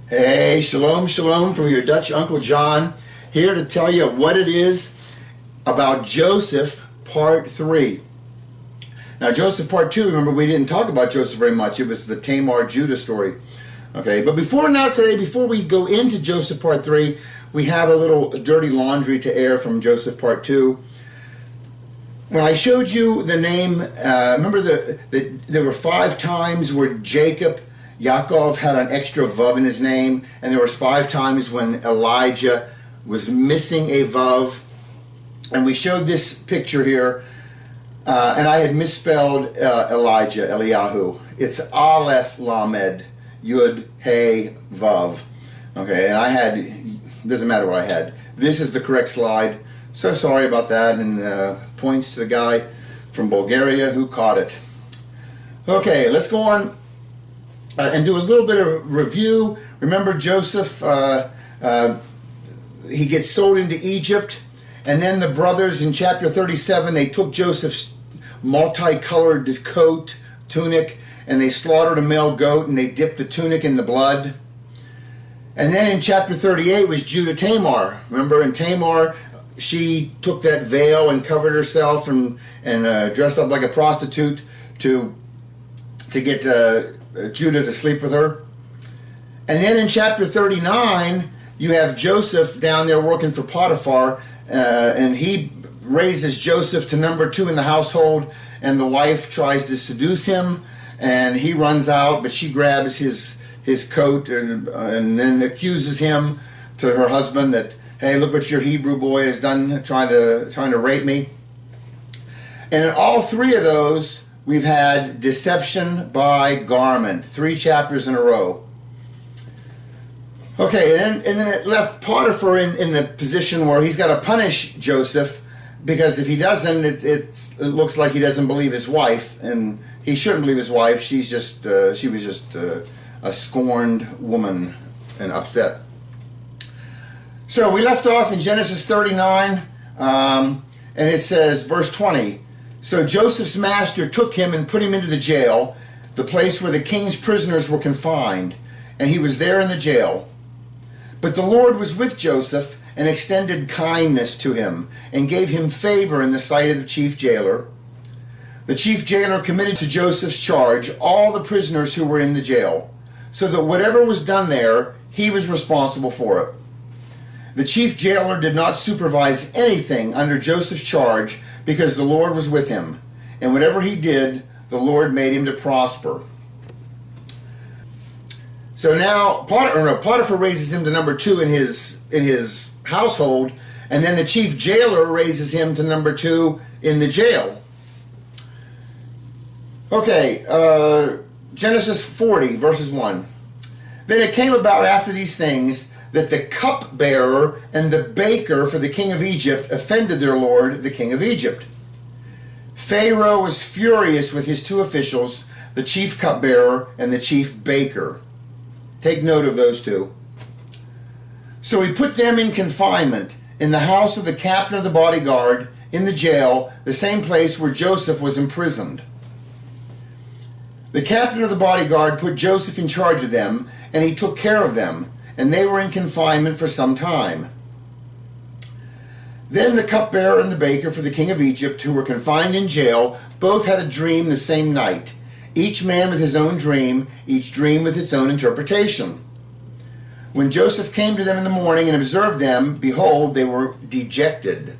Hey, shalom, shalom from your Dutch Uncle John, here to tell you what it is about Joseph Part 3. Now, Joseph Part 2, remember, we didn't talk about Joseph very much. It was the Tamar-Judah story. Okay, but before we go into Joseph Part 3, we have a little dirty laundry to air from Joseph Part 2. When I showed you the name, remember there were 5 times where Yaakov had an extra vav in his name, and there was 5 times when Elijah was missing a vav. And we showed this picture here, and I had misspelled Elijah, Eliyahu. It's Aleph Lamed Yud Hey Vav. Okay, and I had, doesn't matter what I had. This is the correct slide. So sorry about that, and points to the guy from Bulgaria who caught it. Okay, let's go on and do a little bit of review. Remember Joseph, he gets sold into Egypt, and then the brothers in chapter 37, they took Joseph's multicolored coat, tunic, and they slaughtered a male goat, and they dipped the tunic in the blood. And then in chapter 38 was Judah Tamar. Remember, in Tamar, she took that veil and covered herself and dressed up like a prostitute to get Judah to sleep with her. And then in chapter 39, you have Joseph down there working for Potiphar, and he raises Joseph to number 2 in the household, and the wife tries to seduce him, and he runs out, but she grabs his coat and then accuses him to her husband that, hey, look what your Hebrew boy has done, trying to rape me. And in all 3 of those, we've had deception by garment, 3 chapters in a row. Okay, and then it left Potiphar in the position where he's got to punish Joseph, because if he doesn't, it looks like he doesn't believe his wife, and he shouldn't believe his wife. She was just a scorned woman and upset. So we left off in Genesis 39, and it says, verse 20, so Joseph's master took him and put him into the jail, the place where the king's prisoners were confined, and he was there in the jail. But the Lord was with Joseph and extended kindness to him and gave him favor in the sight of the chief jailer. The chief jailer committed to Joseph's charge all the prisoners who were in the jail, so that whatever was done there, he was responsible for it. The chief jailer did not supervise anything under Joseph's charge because the Lord was with him, and whatever he did, the Lord made him to prosper. So now Potiphar raises him to number 2 in his household, and then the chief jailer raises him to number 2 in the jail. Okay, Genesis 40, verses 1. Then it came about after these things that the cupbearer and the baker for the king of Egypt offended their lord, the king of Egypt. Pharaoh was furious with his 2 officials, the chief cupbearer and the chief baker. Take note of those 2. So he put them in confinement in the house of the captain of the bodyguard in the jail, the same place where Joseph was imprisoned. The captain of the bodyguard put Joseph in charge of them, and he took care of them, and they were in confinement for some time. Then the cupbearer and the baker for the king of Egypt, who were confined in jail, both had a dream the same night, each man with his own dream, each dream with its own interpretation. When Joseph came to them in the morning and observed them, behold, they were dejected.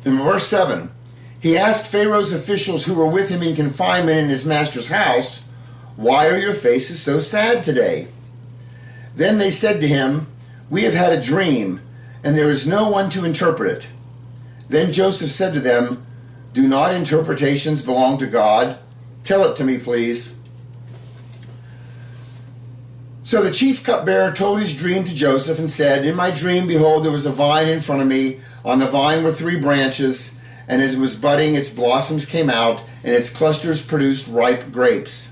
In verse 7, he asked Pharaoh's officials who were with him in confinement in his master's house, why are your faces so sad today? Then they said to him, we have had a dream, and there is no one to interpret it. Then Joseph said to them, do not interpretations belong to God? Tell it to me, please. So the chief cupbearer told his dream to Joseph and said, in my dream, behold, there was a vine in front of me. On the vine were 3 branches, and as it was budding, its blossoms came out, and its clusters produced ripe grapes.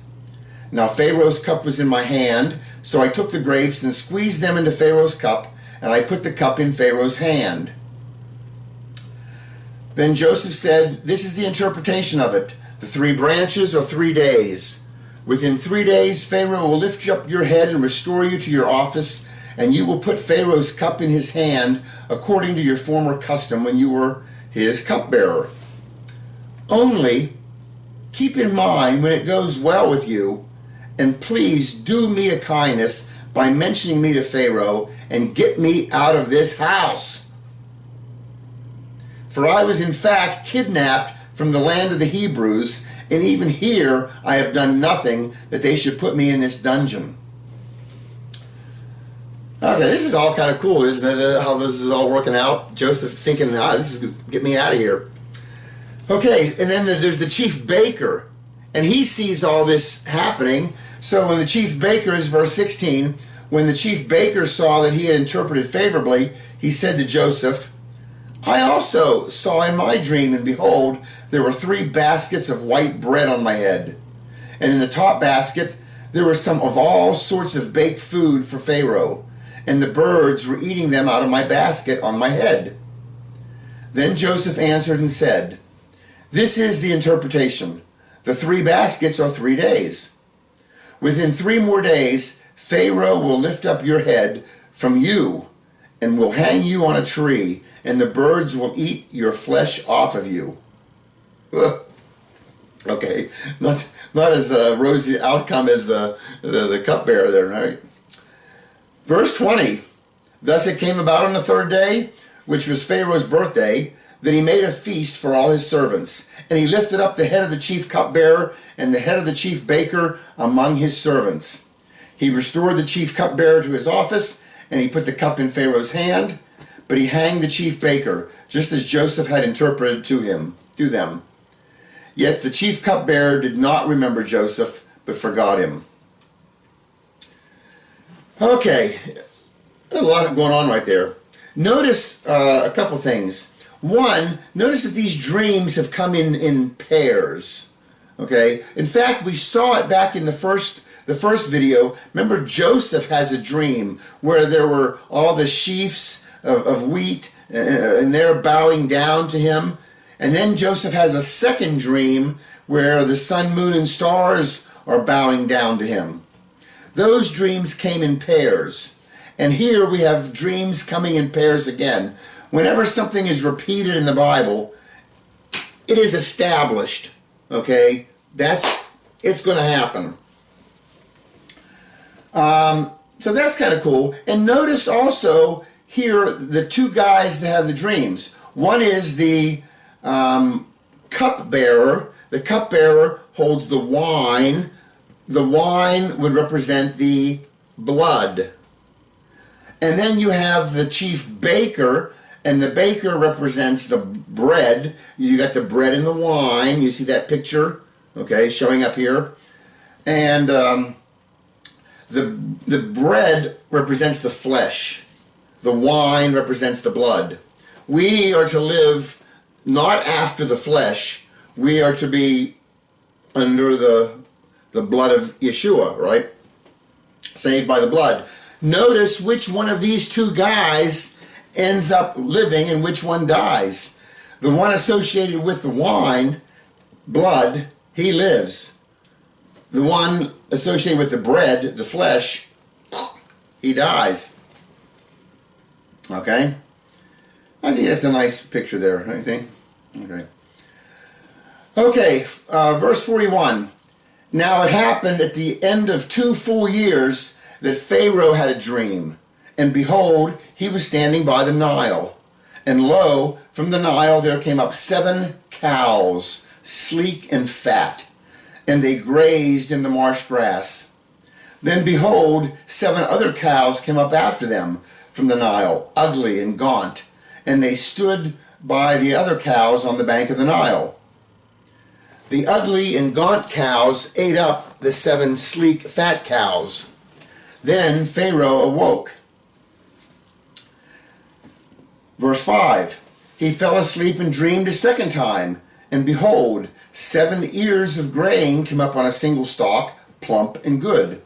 Now Pharaoh's cup was in my hand, so I took the grapes and squeezed them into Pharaoh's cup, and I put the cup in Pharaoh's hand. Then Joseph said, this is the interpretation of it. The 3 branches are 3 days. Within 3 days, Pharaoh will lift up your head and restore you to your office, and you will put Pharaoh's cup in his hand according to your former custom when you were his cupbearer. Only keep in mind when it goes well with you, and please do me a kindness by mentioning me to Pharaoh and get me out of this house. For I was in fact kidnapped from the land of the Hebrews, and even here I have done nothing that they should put me in this dungeon. Okay, this is all kind of cool, isn't it? How this is all working out. Joseph thinking, this is get me out of here. Okay, and then there's the chief baker, and he sees all this happening. So when the chief baker, is verse 16, when the chief baker saw that he had interpreted favorably, he said to Joseph, I also saw in my dream, and behold, there were 3 baskets of white bread on my head. And in the top basket there was some of all sorts of baked food for Pharaoh, and the birds were eating them out of my basket on my head. Then Joseph answered and said, This is the interpretation. The 3 baskets are 3 days. Within 3 more days, Pharaoh will lift up your head from you and will hang you on a tree, and the birds will eat your flesh off of you. Okay, not as rosy outcome as the cupbearer there, right? Verse 20, Thus it came about on the 3rd day, which was Pharaoh's birthday, that he made a feast for all his servants. And he lifted up the head of the chief cupbearer and the head of the chief baker among his servants. He restored the chief cupbearer to his office, and he put the cup in Pharaoh's hand, but he hanged the chief baker, just as Joseph had interpreted to them. Yet the chief cupbearer did not remember Joseph, but forgot him. Okay, a lot going on right there. Notice a couple things. One, notice that these dreams have come in pairs. Okay, in fact, we saw it back in the first video. Remember, Joseph has a dream where there were all the sheaves of wheat, and they're bowing down to him. And then Joseph has a second dream where the sun, moon, and stars are bowing down to him. Those dreams came in pairs. And here we have dreams coming in pairs again. Whenever something is repeated in the Bible, it is established. Okay? It's going to happen. So that's kind of cool. And notice also here the 2 guys that have the dreams. One is the cupbearer. The cupbearer holds the wine. The wine would represent the blood. And then you have the chief baker, and the baker represents the bread. You got the bread and the wine. You see that picture, okay, showing up here. And the bread represents the flesh. The wine represents the blood. We are to live not after the flesh. We are to be under the blood of Yeshua, right? Saved by the blood. Notice which one of these 2 guys ends up living and which one dies. The one associated with the wine, blood, he lives. The one associated with the bread, the flesh, he dies. Okay? I think that's a nice picture there, don't you think? Okay. Okay, verse 41. Now it happened at the end of 2 full years that Pharaoh had a dream, and behold, he was standing by the Nile. And lo, from the Nile there came up 7 cows, sleek and fat, and they grazed in the marsh grass. Then behold, 7 other cows came up after them from the Nile, ugly and gaunt, and they stood by the other cows on the bank of the Nile. The ugly and gaunt cows ate up the 7 sleek, fat cows. Then Pharaoh awoke. Verse 5. He fell asleep and dreamed a second time, and behold, 7 ears of grain came up on a single stalk, plump and good.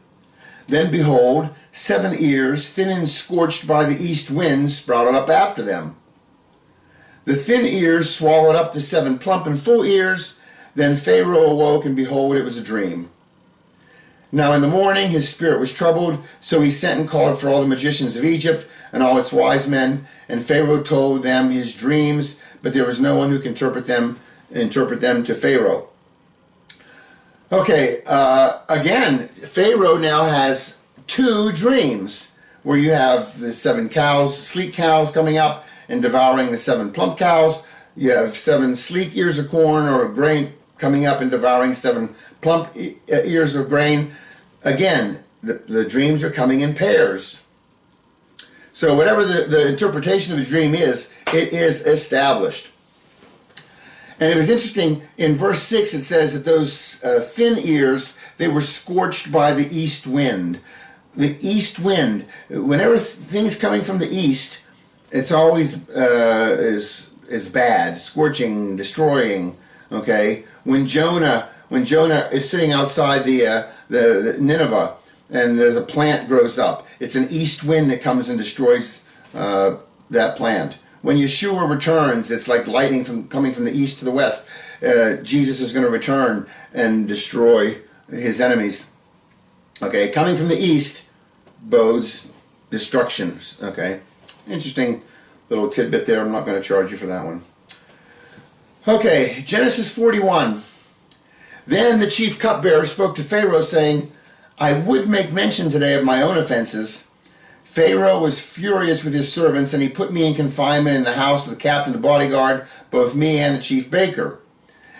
Then behold, 7 ears, thin and scorched by the east wind, sprouted up after them. The thin ears swallowed up the 7 plump and full ears. Then Pharaoh awoke, and behold, it was a dream. Now in the morning his spirit was troubled, so he sent and called for all the magicians of Egypt and all its wise men, and Pharaoh told them his dreams, but there was no one who could interpret them to Pharaoh. Okay, again, Pharaoh now has two dreams, where you have the 7 cows, sleek cows coming up and devouring the 7 plump cows. You have 7 sleek ears of corn or grain coming up and devouring 7 plump ears of grain. Again, the dreams are coming in pairs. So whatever the interpretation of the dream is, it is established. And it was interesting, in verse 6 it says that those thin ears, they were scorched by the east wind. The east wind, whenever things coming from the east, it's always is bad, scorching, destroying. Okay, when Jonah is sitting outside the Nineveh, and there's a plant grows up, it's an east wind that comes and destroys that plant. When Yeshua returns, it's like lightning coming from the east to the west. Jesus is going to return and destroy his enemies. Okay, coming from the east bodes destruction. Okay, interesting little tidbit there. I'm not going to charge you for that one. Okay, Genesis 41. Then the chief cupbearer spoke to Pharaoh, saying, I would make mention today of my own offenses. Pharaoh was furious with his servants, and he put me in confinement in the house of the captain of the bodyguard, both me and the chief baker.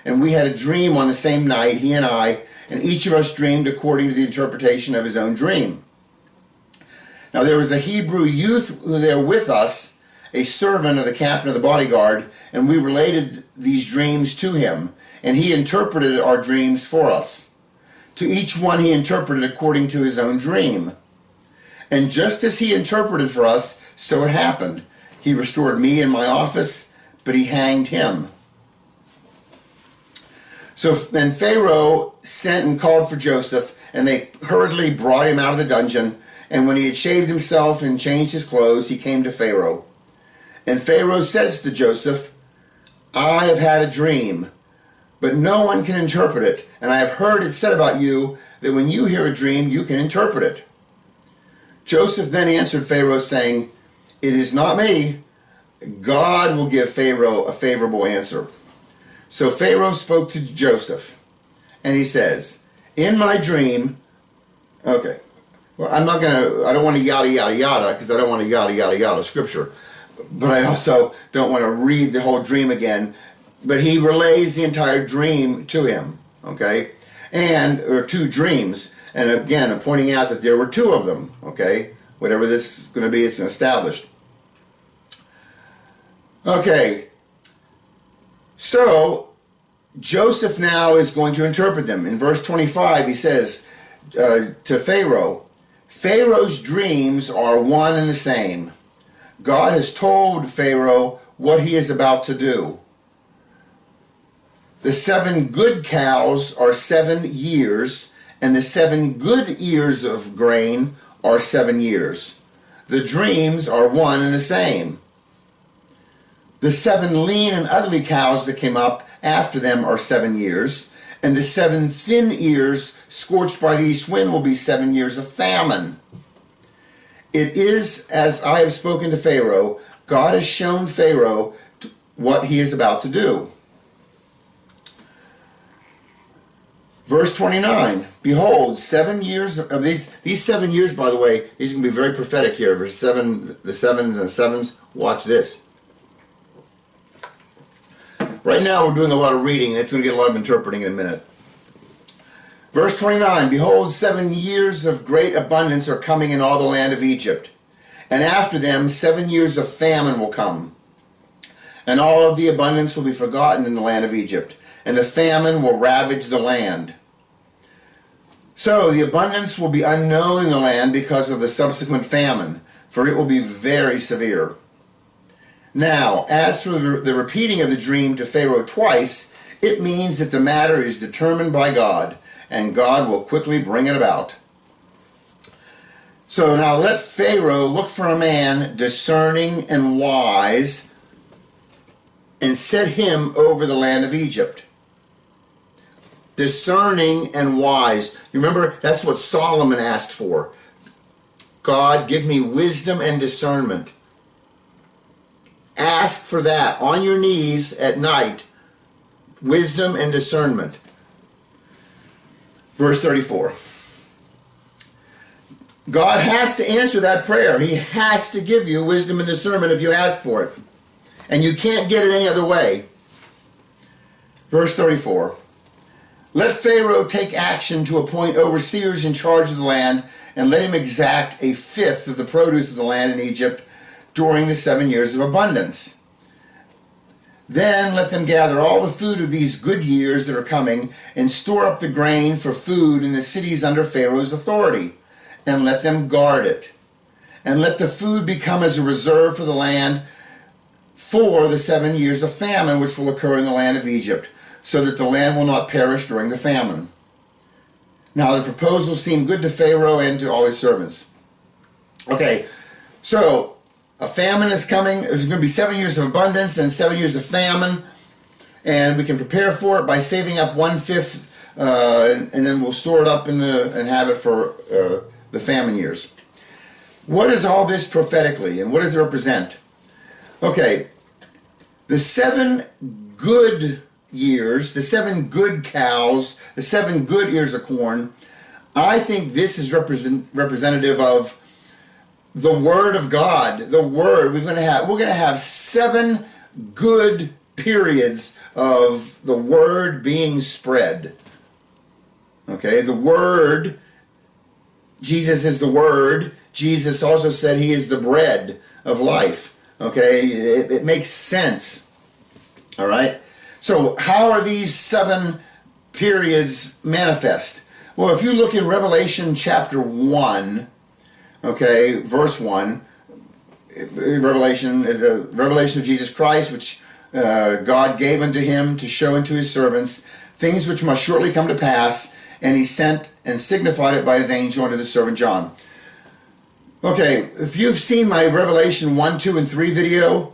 And we had a dream on the same night, he and I, and each of us dreamed according to the interpretation of his own dream. Now there was a Hebrew youth who there with us, a servant of the captain of the bodyguard, and we related these dreams to him, and he interpreted our dreams for us. To each one he interpreted according to his own dream. And just as he interpreted for us, so it happened. He restored me in my office, but he hanged him. So then Pharaoh sent and called for Joseph, and they hurriedly brought him out of the dungeon. And when he had shaved himself and changed his clothes, he came to Pharaoh. And Pharaoh says to Joseph, I have had a dream, but no one can interpret it. And I have heard it said about you that when you hear a dream, you can interpret it. Joseph then answered Pharaoh, saying, It is not me. God will give Pharaoh a favorable answer. So Pharaoh spoke to Joseph, and he says, in my dream, okay, well, I don't want to yada, yada, yada, because I don't want to yada, yada, yada scripture. But I also don't want to read the whole dream again. But he relays the entire dream to him, okay? Or 2 dreams. And again, I'm pointing out that there were 2 of them, okay? Whatever this is going to be, it's established. Okay. So, Joseph now is going to interpret them. In verse 25, he says to Pharaoh, Pharaoh's dreams are one and the same. God has told Pharaoh what he is about to do. The 7 good cows are 7 years, and the 7 good ears of grain are 7 years. The dreams are one and the same. The 7 lean and ugly cows that came up after them are 7 years, and the 7 thin ears scorched by the east wind will be 7 years of famine. It is as I have spoken to Pharaoh. God has shown Pharaoh what he is about to do. Verse 29, behold, 7 years of these 7 years, by the way, these are going to be very prophetic here. Verse 7, the 7s and the 7s, watch this. Right now we're doing a lot of reading, and it's going to get a lot of interpreting in a minute. Verse 29, behold, 7 years of great abundance are coming in all the land of Egypt. And after them 7 years of famine will come. And all of the abundance will be forgotten in the land of Egypt. And the famine will ravage the land. So the abundance will be unknown in the land because of the subsequent famine, for it will be very severe. Now, as for the repeating of the dream to Pharaoh twice, it means that the matter is determined by God, and God will quickly bring it about. So now let Pharaoh look for a man discerning and wise, and set him over the land of Egypt. discerning and wise. You remember, that's what Solomon asked for. God, give me wisdom and discernment. Ask for that on your knees at night. Wisdom and discernment. Verse 34. God has to answer that prayer. He has to give you wisdom and discernment if you ask for it. And you can't get it any other way. Verse 34. Let Pharaoh take action to appoint overseers in charge of the land, and let him exact a fifth of the produce of the land in Egypt during the 7 years of abundance. Then let them gather all the food of these good years that are coming, and store up the grain for food in the cities under Pharaoh's authority, and let them guard it. And let the food become as a reserve for the land for the 7 years of famine which will occur in the land of Egypt, so that the land will not perish during the famine. Now the proposal seemed good to Pharaoh and to all his servants. Okay, so a famine is coming. There's going to be 7 years of abundance and 7 years of famine. And we can prepare for it by saving up 1/5, and then we'll store it up and have it for the famine years. What is all this prophetically, and what does it represent? Okay, the 7 good years, the 7 good cows, the 7 good ears of corn, I think this is representative of the Word of God. The Word, we're going to have 7 good periods of the Word being spread. Okay, the Word, Jesus is the Word. Jesus also said He is the bread of life. Okay, it makes sense. All right, so how are these 7 periods manifest? Well, if you look in Revelation chapter 1, okay, verse 1, Revelation is the revelation of Jesus Christ, which God gave unto him to show unto his servants things which must shortly come to pass, and he sent and signified it by his angel unto the servant John. Okay, if you've seen my Revelation 1, 2, and 3 video,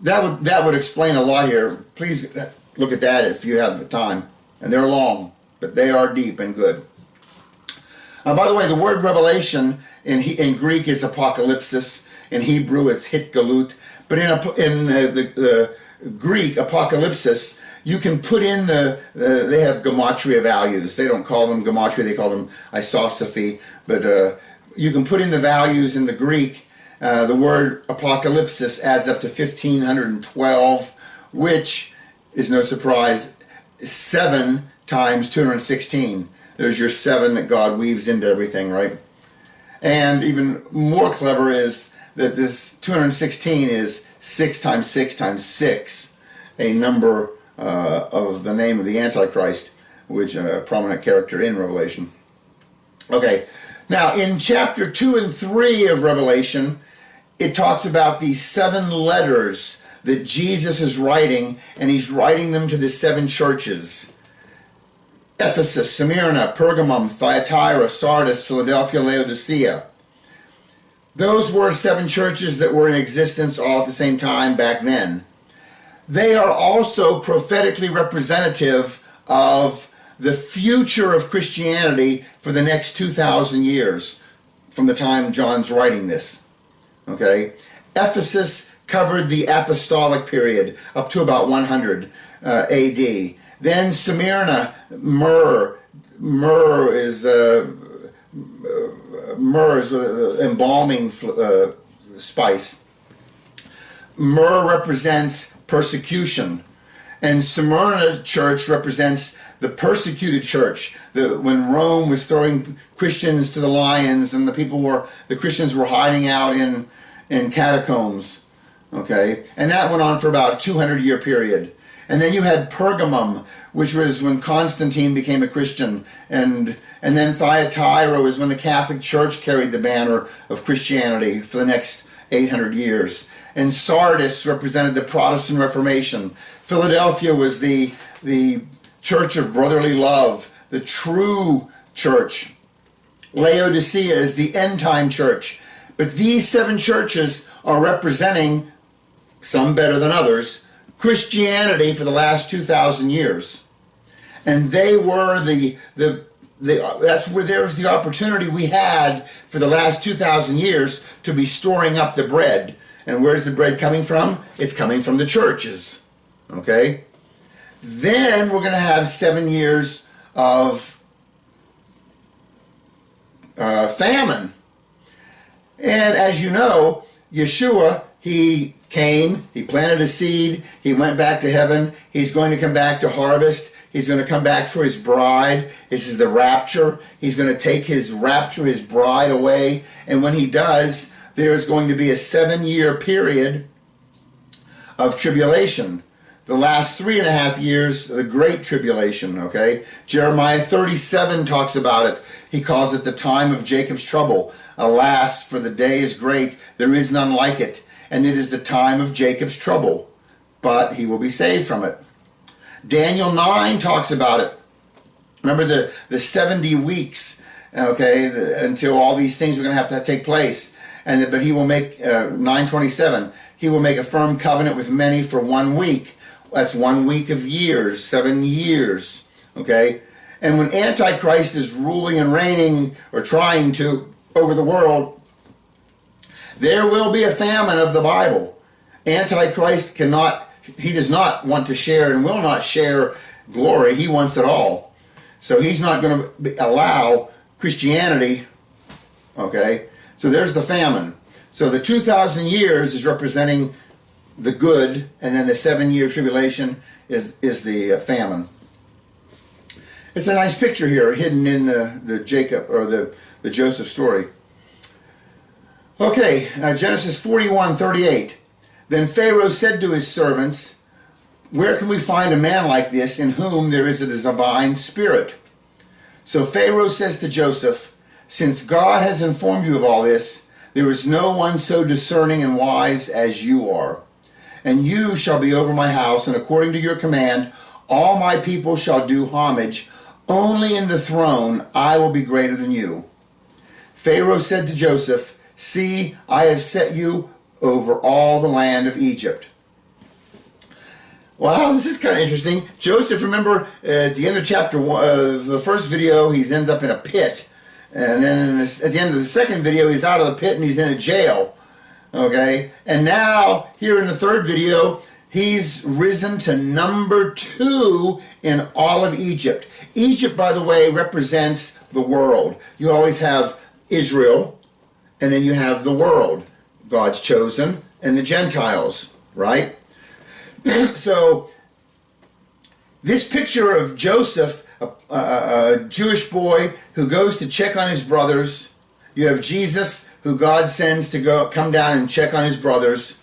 that would explain a lot here. Please look at that if you have the time. And they're long, but they are deep and good. By the way, the word revelation in Greek is apocalypsis. In Hebrew, it's hitgalut. But in the Greek, apocalypsis, you can put in they have gematria values. They don't call them gematria, they call them isosophy. But you can put in the values in the Greek. The word apocalypsis adds up to 1512, which is no surprise, 7 times 216. There's your 7 that God weaves into everything, right? And even more clever is that this 216 is 6 times 6 times 6, a number of the name of the Antichrist, which a prominent character in Revelation. Okay, now in chapter 2 and 3 of Revelation, it talks about these 7 letters that Jesus is writing, and he's writing them to the 7 churches. Ephesus, Smyrna, Pergamum, Thyatira, Sardis, Philadelphia, Laodicea. Those were 7 churches that were in existence all at the same time back then. They are also prophetically representative of the future of Christianity for the next 2,000 years from the time John's writing this. Okay? Ephesus covered the apostolic period up to about 100 AD. Then Smyrna, myrrh is embalming spice. Myrrh represents persecution, and Smyrna church represents the persecuted church. When Rome was throwing Christians to the lions, and the Christians were hiding out in catacombs. Okay, and that went on for about a 200-year period. And then you had Pergamum, which was when Constantine became a Christian. And then Thyatira was when the Catholic Church carried the banner of Christianity for the next 800 years. And Sardis represented the Protestant Reformation. Philadelphia was the church of brotherly love, the true church. Laodicea is the end-time church. But these 7 churches are representing, some better than others, Christianity for the last 2,000 years. And they were that's where there's the opportunity we had for the last 2,000 years to be storing up the bread. And where's the bread coming from? It's coming from the churches. Okay? Then we're going to have 7 years of famine. And as you know, Yeshua, he came, he planted a seed, he went back to heaven, he's going to come back to harvest, he's going to come back for his bride. This is the rapture. He's going to take his bride away, and when he does, there is going to be a 7-year period of tribulation. The last 3.5 years, the Great Tribulation, okay? Jeremiah 37 talks about it. He calls it the time of Jacob's trouble. Alas, for the day is great, there is none like it, and it is the time of Jacob's trouble, but he will be saved from it. Daniel 9 talks about it. Remember the 70 weeks, okay, until all these things are going to have to take place. But he will make, 9:27, he will make a firm covenant with many for 1 week. That's 1 week of years, 7 years, okay? And when Antichrist is ruling and reigning, or trying to, over the world, there will be a famine of the Bible. Antichrist he does not want to share and will not share glory. He wants it all. So he's not going to allow Christianity, okay? So there's the famine. So the 2,000 years is representing the good, and then the 7-year tribulation is the famine. It's a nice picture here, hidden in the Jacob, or the Joseph story. Okay, Genesis 41:38. Then Pharaoh said to his servants, "Where can we find a man like this in whom there is a divine spirit?" So Pharaoh says to Joseph, "Since God has informed you of all this, there is no one so discerning and wise as you are. And you shall be over my house, and according to your command, all my people shall do homage. Only in the throne I will be greater than you." Pharaoh said to Joseph, "See, I have set you over all the land of Egypt." Wow, this is kind of interesting. Joseph, remember, at the end of chapter 1, the first video, he ends up in a pit. And then at the end of the second video, he's out of the pit and he's in a jail. Okay? And now, here in the third video, he's risen to number 2 in all of Egypt. Egypt, by the way, represents the world. You always have Israel, and then you have the world. God's chosen, and the Gentiles, right? So, this picture of Joseph, a Jewish boy who goes to check on his brothers. You have Jesus, who God sends to come down and check on his brothers.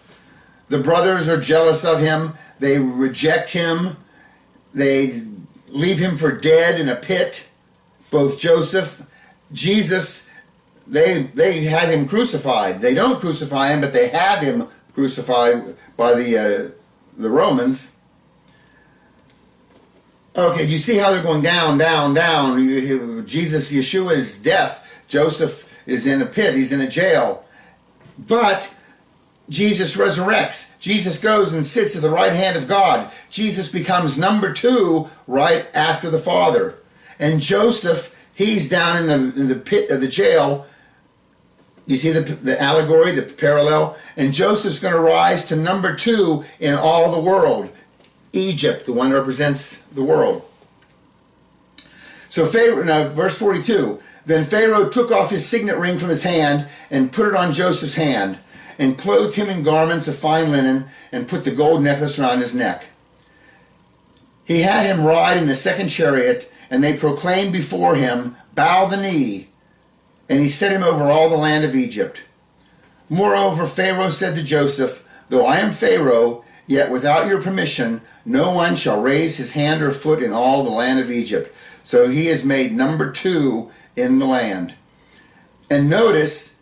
The brothers are jealous of him. They reject him. They leave him for dead in a pit. Both Joseph, Jesus, they have him crucified. They don't crucify him, but they have him crucified by the Romans. Okay, do you see how they're going down, down, down? Jesus, Yeshua's death. Joseph is in a pit. He's in a jail. But Jesus resurrects. Jesus goes and sits at the right hand of God. Jesus becomes number 2 right after the Father. And Joseph, he's down in the pit of the jail. You see the allegory, the parallel? And Joseph's going to rise to number 2 in all the world. Egypt, the one that represents the world. So Pharaoh, now verse 42. Then Pharaoh took off his signet ring from his hand and put it on Joseph's hand, and clothed him in garments of fine linen, and put the gold necklace around his neck. He had him ride in the second chariot, and they proclaimed before him, "Bow the knee." And he set him over all the land of Egypt. Moreover, Pharaoh said to Joseph, "Though I am Pharaoh, yet without your permission, no one shall raise his hand or foot in all the land of Egypt." So he is made number 2 in the land. And notice,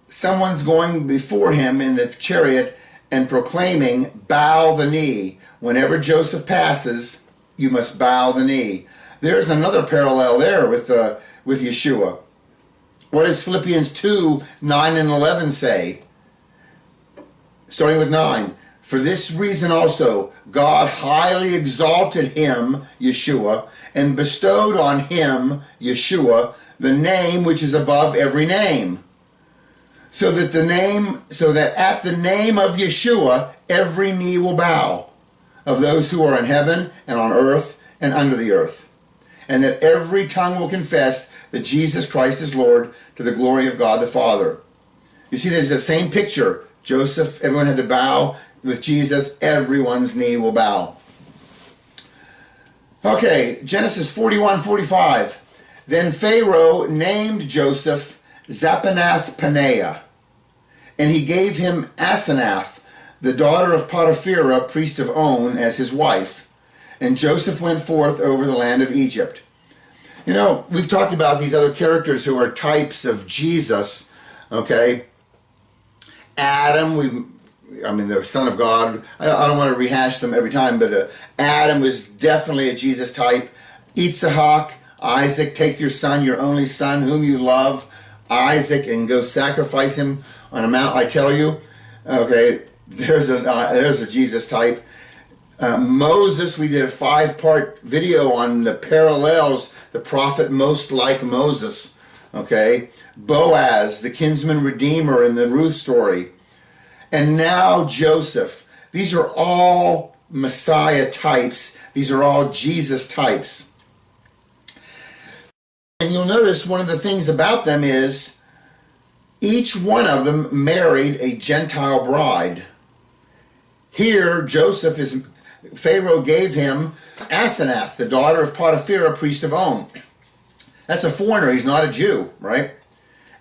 someone's going before him in the chariot and proclaiming, "Bow the knee." Whenever Joseph passes, you must bow the knee. There's another parallel there with Yeshua. What does Philippians 2, 9 and 11 say? Starting with 9. "For this reason also, God highly exalted him," Yeshua, and bestowed on him, Yeshua, the name which is above every name. So that at the name of Yeshua, every knee will bow, of those who are in heaven and on earth and under the earth. And that every tongue will confess that Jesus Christ is Lord, to the glory of God the Father. You see, there's the same picture. Joseph, everyone had to bow. With Jesus, everyone's knee will bow. Okay, Genesis 41:45. Then Pharaoh named Joseph Zaphenath Paneah, and he gave him Asenath, the daughter of Potipherah, priest of On, as his wife. And Joseph went forth over the land of Egypt. You know, we've talked about these other characters who are types of Jesus, okay? Adam, the Son of God. I don't want to rehash them every time, but Adam was definitely a Jesus type. Yitzhak, Isaac, take your son, your only son, whom you love, Isaac, and go sacrifice him on a mount, I tell you. Okay, there's a Jesus type. Moses, we did a 5-part video on the parallels, the prophet most like Moses. Okay, Boaz, the kinsman redeemer in the Ruth story. And now Joseph. These are all Messiah types. These are all Jesus types. And you'll notice one of the things about them is each one of them married a Gentile bride. Here, Pharaoh gave him Asenath, the daughter of Potipherah, priest of On. That's a foreigner. He's not a Jew, right?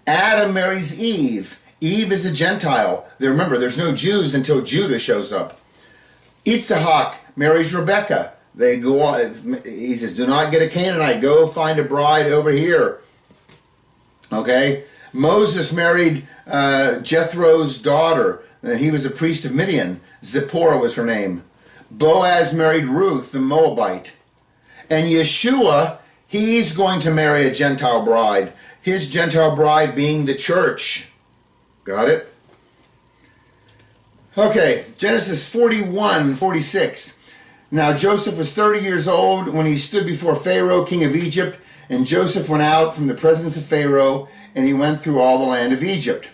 Adam marries Eve. Eve is a Gentile. Remember, there's no Jews until Judah shows up. Yitzhak marries Rebekah. They go on. He says, do not get a Canaanite. Go find a bride over here. Okay? Moses married Jethro's daughter. He was a priest of Midian. Zipporah was her name. Boaz married Ruth, the Moabite. And Yeshua, he's going to marry a Gentile bride. His Gentile bride being the church. Got it? Okay, Genesis 41:46. Now Joseph was 30 years old when he stood before Pharaoh, king of Egypt, and Joseph went out from the presence of Pharaoh, and he went through all the land of Egypt.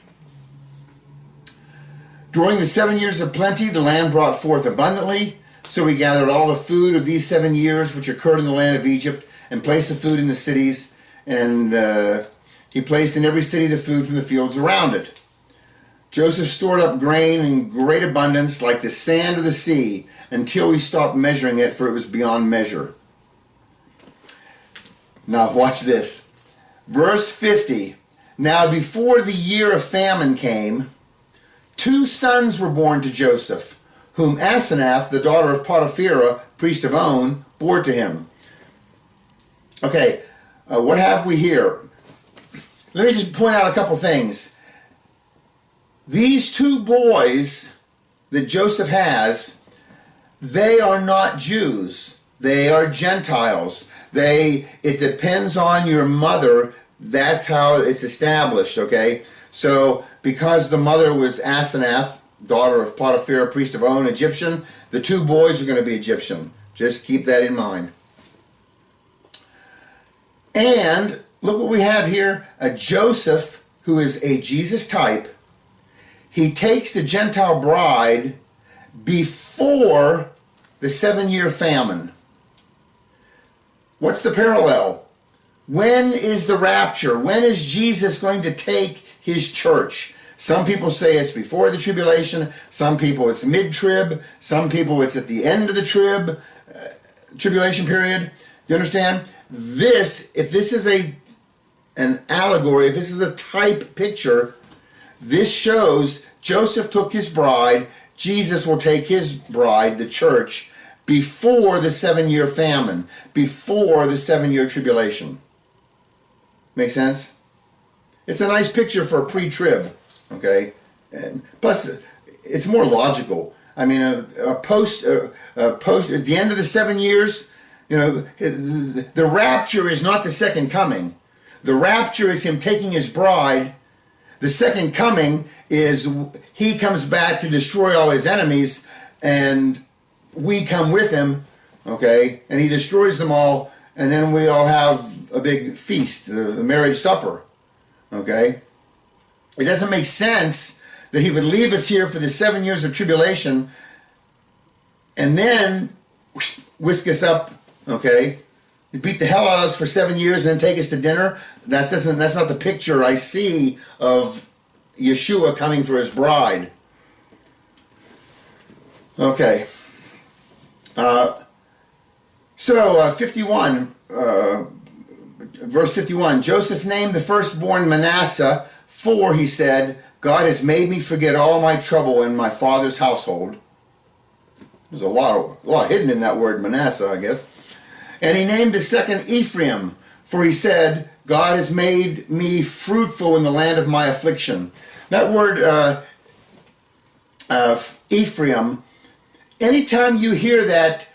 During the 7 years of plenty, the land brought forth abundantly, so he gathered all the food of these 7 years which occurred in the land of Egypt, and placed the food in the cities, and he placed in every city the food from the fields around it. Joseph stored up grain in great abundance, like the sand of the sea, until he stopped measuring it, for it was beyond measure. Now watch this. Verse 50. Now before the year of famine came, 2 sons were born to Joseph, whom Asenath, the daughter of Potipherah, priest of On, bore to him. Okay, what have we here? Let me just point out a couple things. These 2 boys that Joseph has, they are not Jews. They are Gentiles. It depends on your mother. That's how it's established, okay? So, because the mother was Asenath, daughter of Potipherah, priest of On, Egyptian, the 2 boys are going to be Egyptian. Just keep that in mind. And look what we have here. A Joseph, who is a Jesus type. He takes the Gentile bride before the 7-year famine. What's the parallel? When is the rapture? When is Jesus going to take his church? Some people say it's before the tribulation. Some people it's mid-trib. Some people it's at the end of the tribulation period. You understand? If this is an allegory, if this is a type picture, this shows Joseph took his bride, Jesus will take his bride, the church, before the 7-year famine, before the 7-year tribulation. Make sense? It's a nice picture for a pre-trib, okay? And plus, it's more logical. I mean, a post at the end of the 7 years, you know, the rapture is not the second coming. The rapture is him taking his bride. The second coming is he comes back to destroy all his enemies, and we come with him, okay? And he destroys them all, and then we all have a big feast, the marriage supper. Okay? It doesn't make sense that he would leave us here for the 7 years of tribulation and then whisk us up, okay? He beat the hell out of us for 7 years and then take us to dinner. That's not the picture I see of Yeshua coming for his bride. Okay. So 51, verse 51, Joseph named the firstborn Manasseh, for, he said, God has made me forget all my trouble in my father's household. There's a lot hidden in that word Manasseh, I guess. And he named the second Ephraim, for he said, God has made me fruitful in the land of my affliction. That word Ephraim, anytime you hear that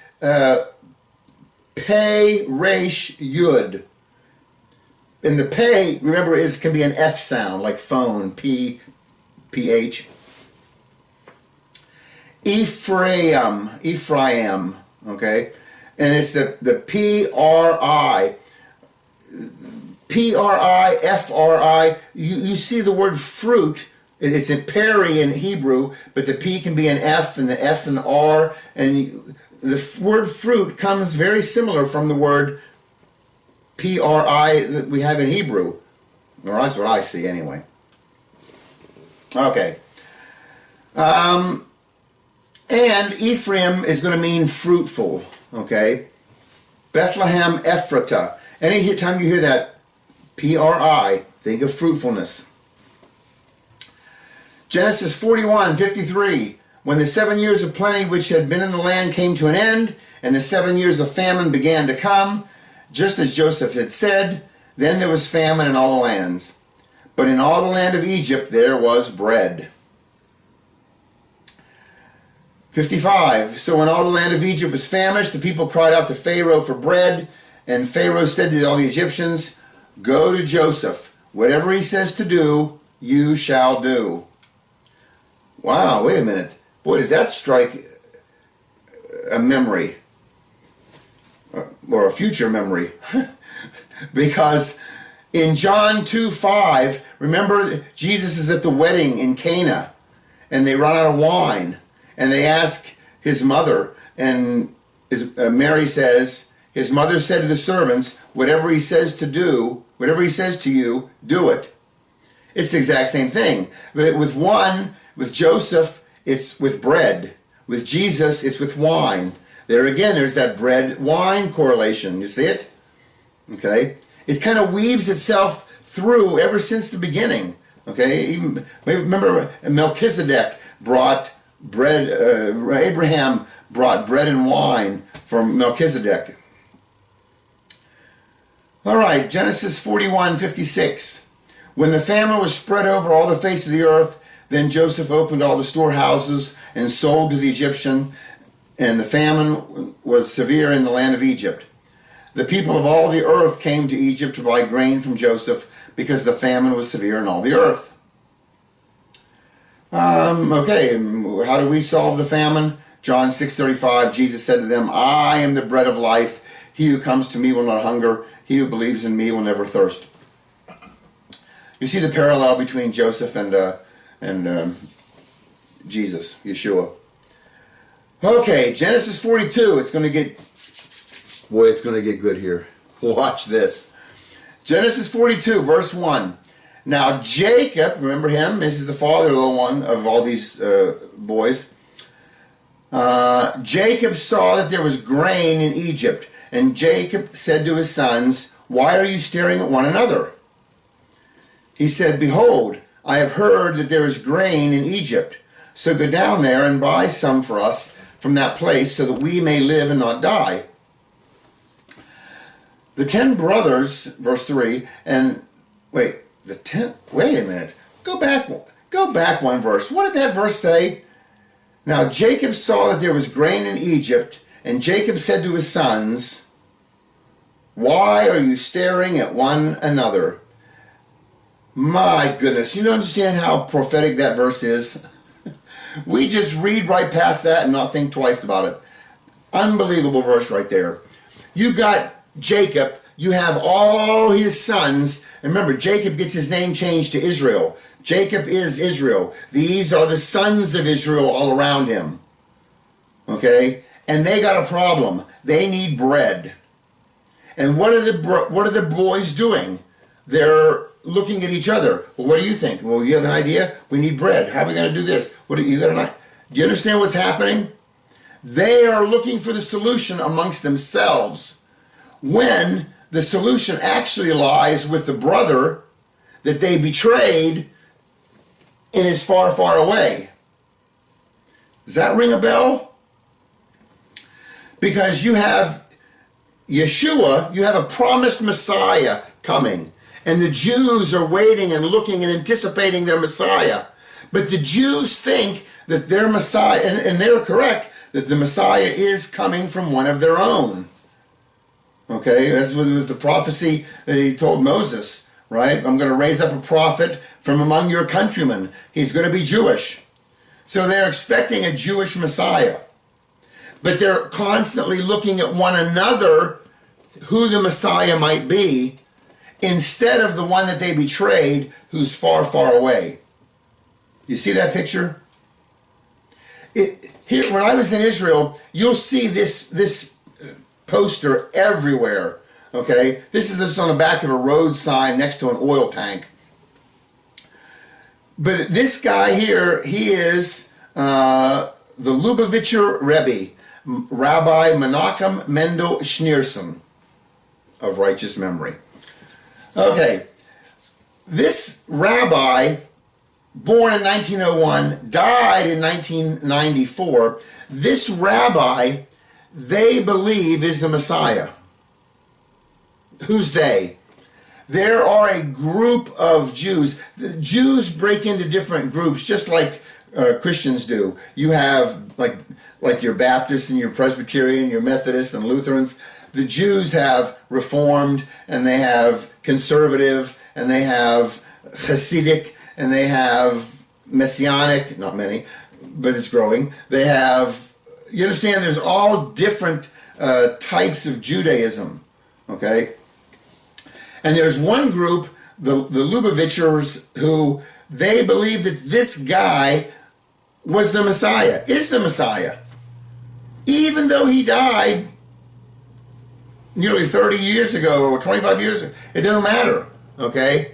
Pei, Resh, Yud, and the Pei, remember, can be an F sound, like phone, P, P-H. Ephraim, okay? And it's the P-R-I. P-R-I, F-R-I. You see the word fruit. It's a peri in Hebrew, but the P can be an F, and the F and the R. And the word fruit comes very similar from the word P-R-I that we have in Hebrew. Or that's what I see anyway. Okay. And Ephraim is going to mean fruitful. Okay. Bethlehem Ephratah. Anytime you hear that P-R-I, think of fruitfulness. Genesis 41:53. When the 7 years of plenty which had been in the land came to an end, and the 7 years of famine began to come, just as Joseph had said, then there was famine in all the lands. But in all the land of Egypt there was bread. 55. So when all the land of Egypt was famished, the people cried out to Pharaoh for bread, and Pharaoh said to all the Egyptians, go to Joseph. Whatever he says to do, you shall do. Wow, wait a minute. Boy, does that strike a memory, or a future memory. Because in John 2:5, remember, Jesus is at the wedding in Cana, and they run out of wine, and they ask his mother, and Mary says, his mother said to the servants, whatever he says to do, whatever he says to you, do it. It's the exact same thing. But with Joseph, it's with bread. With Jesus, it's with wine. There again, there's that bread-wine correlation. You see it? Okay? It kind of weaves itself through ever since the beginning. Okay? Even, remember, Melchizedek brought bread, Abraham brought bread and wine from Melchizedek. All right, Genesis 41:56. When the famine was spread over all the face of the earth, then Joseph opened all the storehouses and sold to the Egyptian, and the famine was severe in the land of Egypt. The people of all the earth came to Egypt to buy grain from Joseph because the famine was severe in all the earth. Okay, how do we solve the famine? John 6:35, Jesus said to them, I am the bread of life. He who comes to me will not hunger. He who believes in me will never thirst. You see the parallel between Joseph and Jesus, Yeshua. Okay, Genesis 42. It's going to get good here. Watch this. Genesis 42, verse 1. Now Jacob, remember him? This is the father of all these boys. Jacob saw that there was grain in Egypt, and Jacob said to his sons, why are you staring at one another? He said, behold, I have heard that there is grain in Egypt. So go down there and buy some for us from that place, so that we may live and not die. The 10 brothers, verse 3, and wait a minute. Go back one verse. What did that verse say? Now Jacob saw that there was grain in Egypt, and Jacob said to his sons, why are you staring at one another? My goodness, you don't understand how prophetic that verse is? We just read right past that and not think twice about it. Unbelievable verse right there. You got Jacob, you have all his sons. And remember, Jacob gets his name changed to Israel. Jacob is Israel. These are the sons of Israel all around him. Okay? And they got a problem. They need bread. And what are the boys doing? They're looking at each other. Well, what do you think? Well, you have an idea? We need bread. How are we going to do this? What do you got an idea? Do you understand what's happening? They are looking for the solution amongst themselves when the solution actually lies with the brother that they betrayed and is far, far away. Does that ring a bell? Because you have Yeshua, you have a promised Messiah coming. And the Jews are waiting and looking and anticipating their Messiah. But the Jews think that their Messiah, and they're correct, that the Messiah is coming from one of their own. Okay, that was the prophecy that he told Moses, right? I'm going to raise up a prophet from among your countrymen. He's going to be Jewish. So they're expecting a Jewish Messiah. But they're constantly looking at one another, who the Messiah might be, instead of the one that they betrayed, who's far, far away. You see that picture? Here, when I was in Israel, you'll see this poster everywhere. Okay, this is on the back of a road sign next to an oil tank. But this guy here, he is the Lubavitcher Rebbe, Rabbi Menachem Mendel Schneerson, of righteous memory. Okay, this rabbi, born in 1901, died in 1994. This rabbi, they believe, is the Messiah. Who's they? There are a group of Jews. The Jews break into different groups, just like Christians do. You have like your Baptists and your Presbyterian, your Methodists and Lutherans. The Jews have Reformed, and they have Conservative, and they have Hasidic, and they have Messianic, not many, but it's growing. They have, you understand, there's all different types of Judaism, okay? And there's one group, the Lubavitchers, who they believe that this guy was the Messiah, is the Messiah. Even though he died nearly 30 years ago or 25 years ago, it doesn't matter, okay?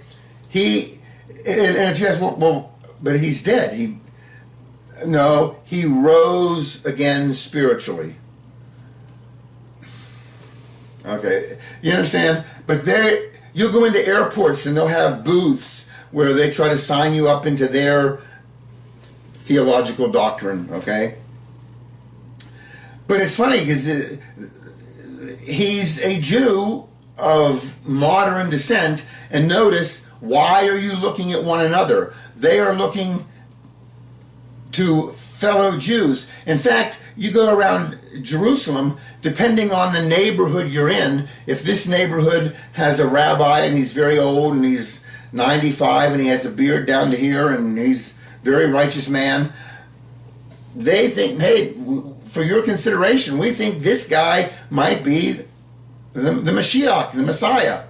And if you ask, well, but he's dead. No, he rose again spiritually. Okay, you understand? But you'll go into airports and they'll have booths where they try to sign you up into their theological doctrine, okay? But it's funny because he's a Jew of modern descent, and notice, why are you looking at one another? They are looking to fellow Jews. In fact, you go around Jerusalem, depending on the neighborhood you're in, if this neighborhood has a rabbi and he's very old and he's 95 and he has a beard down to here and he's a very righteous man, they think, hey, for your consideration, we think this guy might be the Mashiach, the Messiah.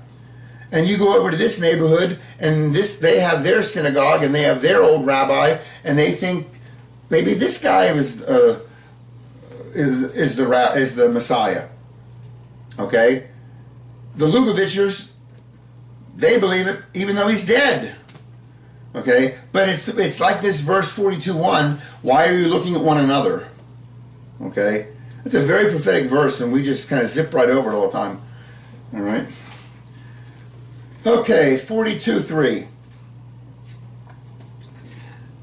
And you go over to this neighborhood, and they have their synagogue, and they have their old rabbi, and they think maybe this guy is the Messiah. Okay, the Lubavitchers, they believe it, even though he's dead. Okay, but it's like this verse 42:1. Why are you looking at one another? Okay, it's a very prophetic verse, and we just kind of zip right over it all the time. All right. Okay, 42:3.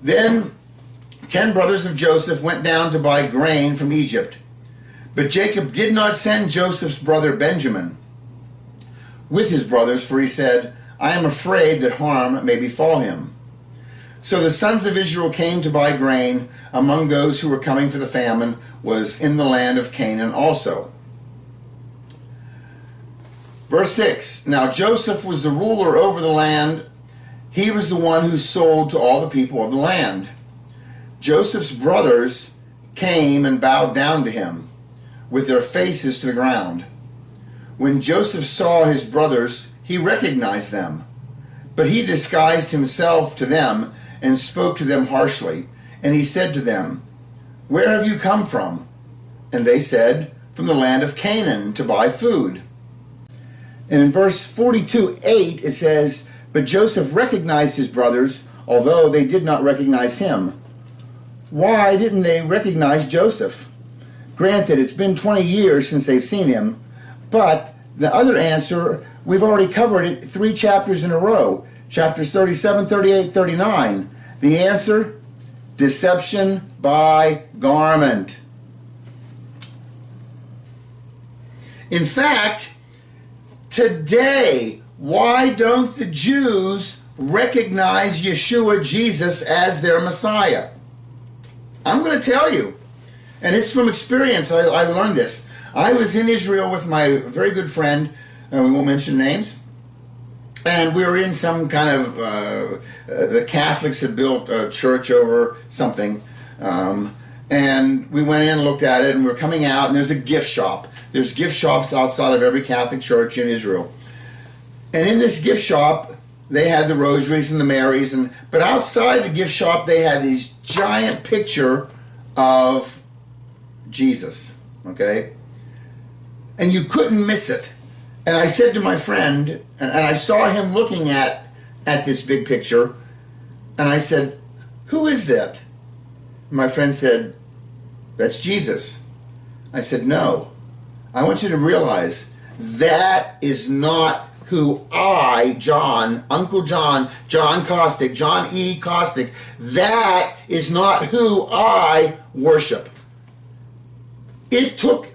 Then 10 brothers of Joseph went down to buy grain from Egypt. But Jacob did not send Joseph's brother Benjamin with his brothers, for he said, I am afraid that harm may befall him. So the sons of Israel came to buy grain. Among those who were coming for the famine was in the land of Canaan also. Verse 6, now Joseph was the ruler over the land. He was the one who sold to all the people of the land. Joseph's brothers came and bowed down to him with their faces to the ground. When Joseph saw his brothers, he recognized them. But he disguised himself to them and spoke to them harshly. And he said to them, "Where have you come from?" And they said, "From the land of Canaan, to buy food." And in verse 42:8 it says, "But Joseph recognized his brothers, although they did not recognize him." Why didn't they recognize Joseph? Granted, it's been 20 years since they've seen him, but the other answer, we've already covered it 3 chapters in a row. Chapters 37, 38, 39. The answer, deception by garment. In fact, today, why don't the Jews recognize Yeshua, Jesus, as their Messiah? I'm going to tell you, and it's from experience. I learned this. I was in Israel with my very good friend, we won't mention names, and we were in some kind of, the Catholics had built a church over something, and we went in and looked at it, and we were coming out, and there's a gift shop. There's gift shops outside of every Catholic church in Israel. And in this gift shop, they had the rosaries and the Marys, but outside the gift shop, they had this giant picture of Jesus, okay? And you couldn't miss it. And I said to my friend, and I saw him looking at this big picture, and I said, "Who is that?" My friend said, "That's Jesus." I said, "No. I want you to realize that is not who I, John, Uncle John, John Costick, John E. Costick, that is not who I worship." It took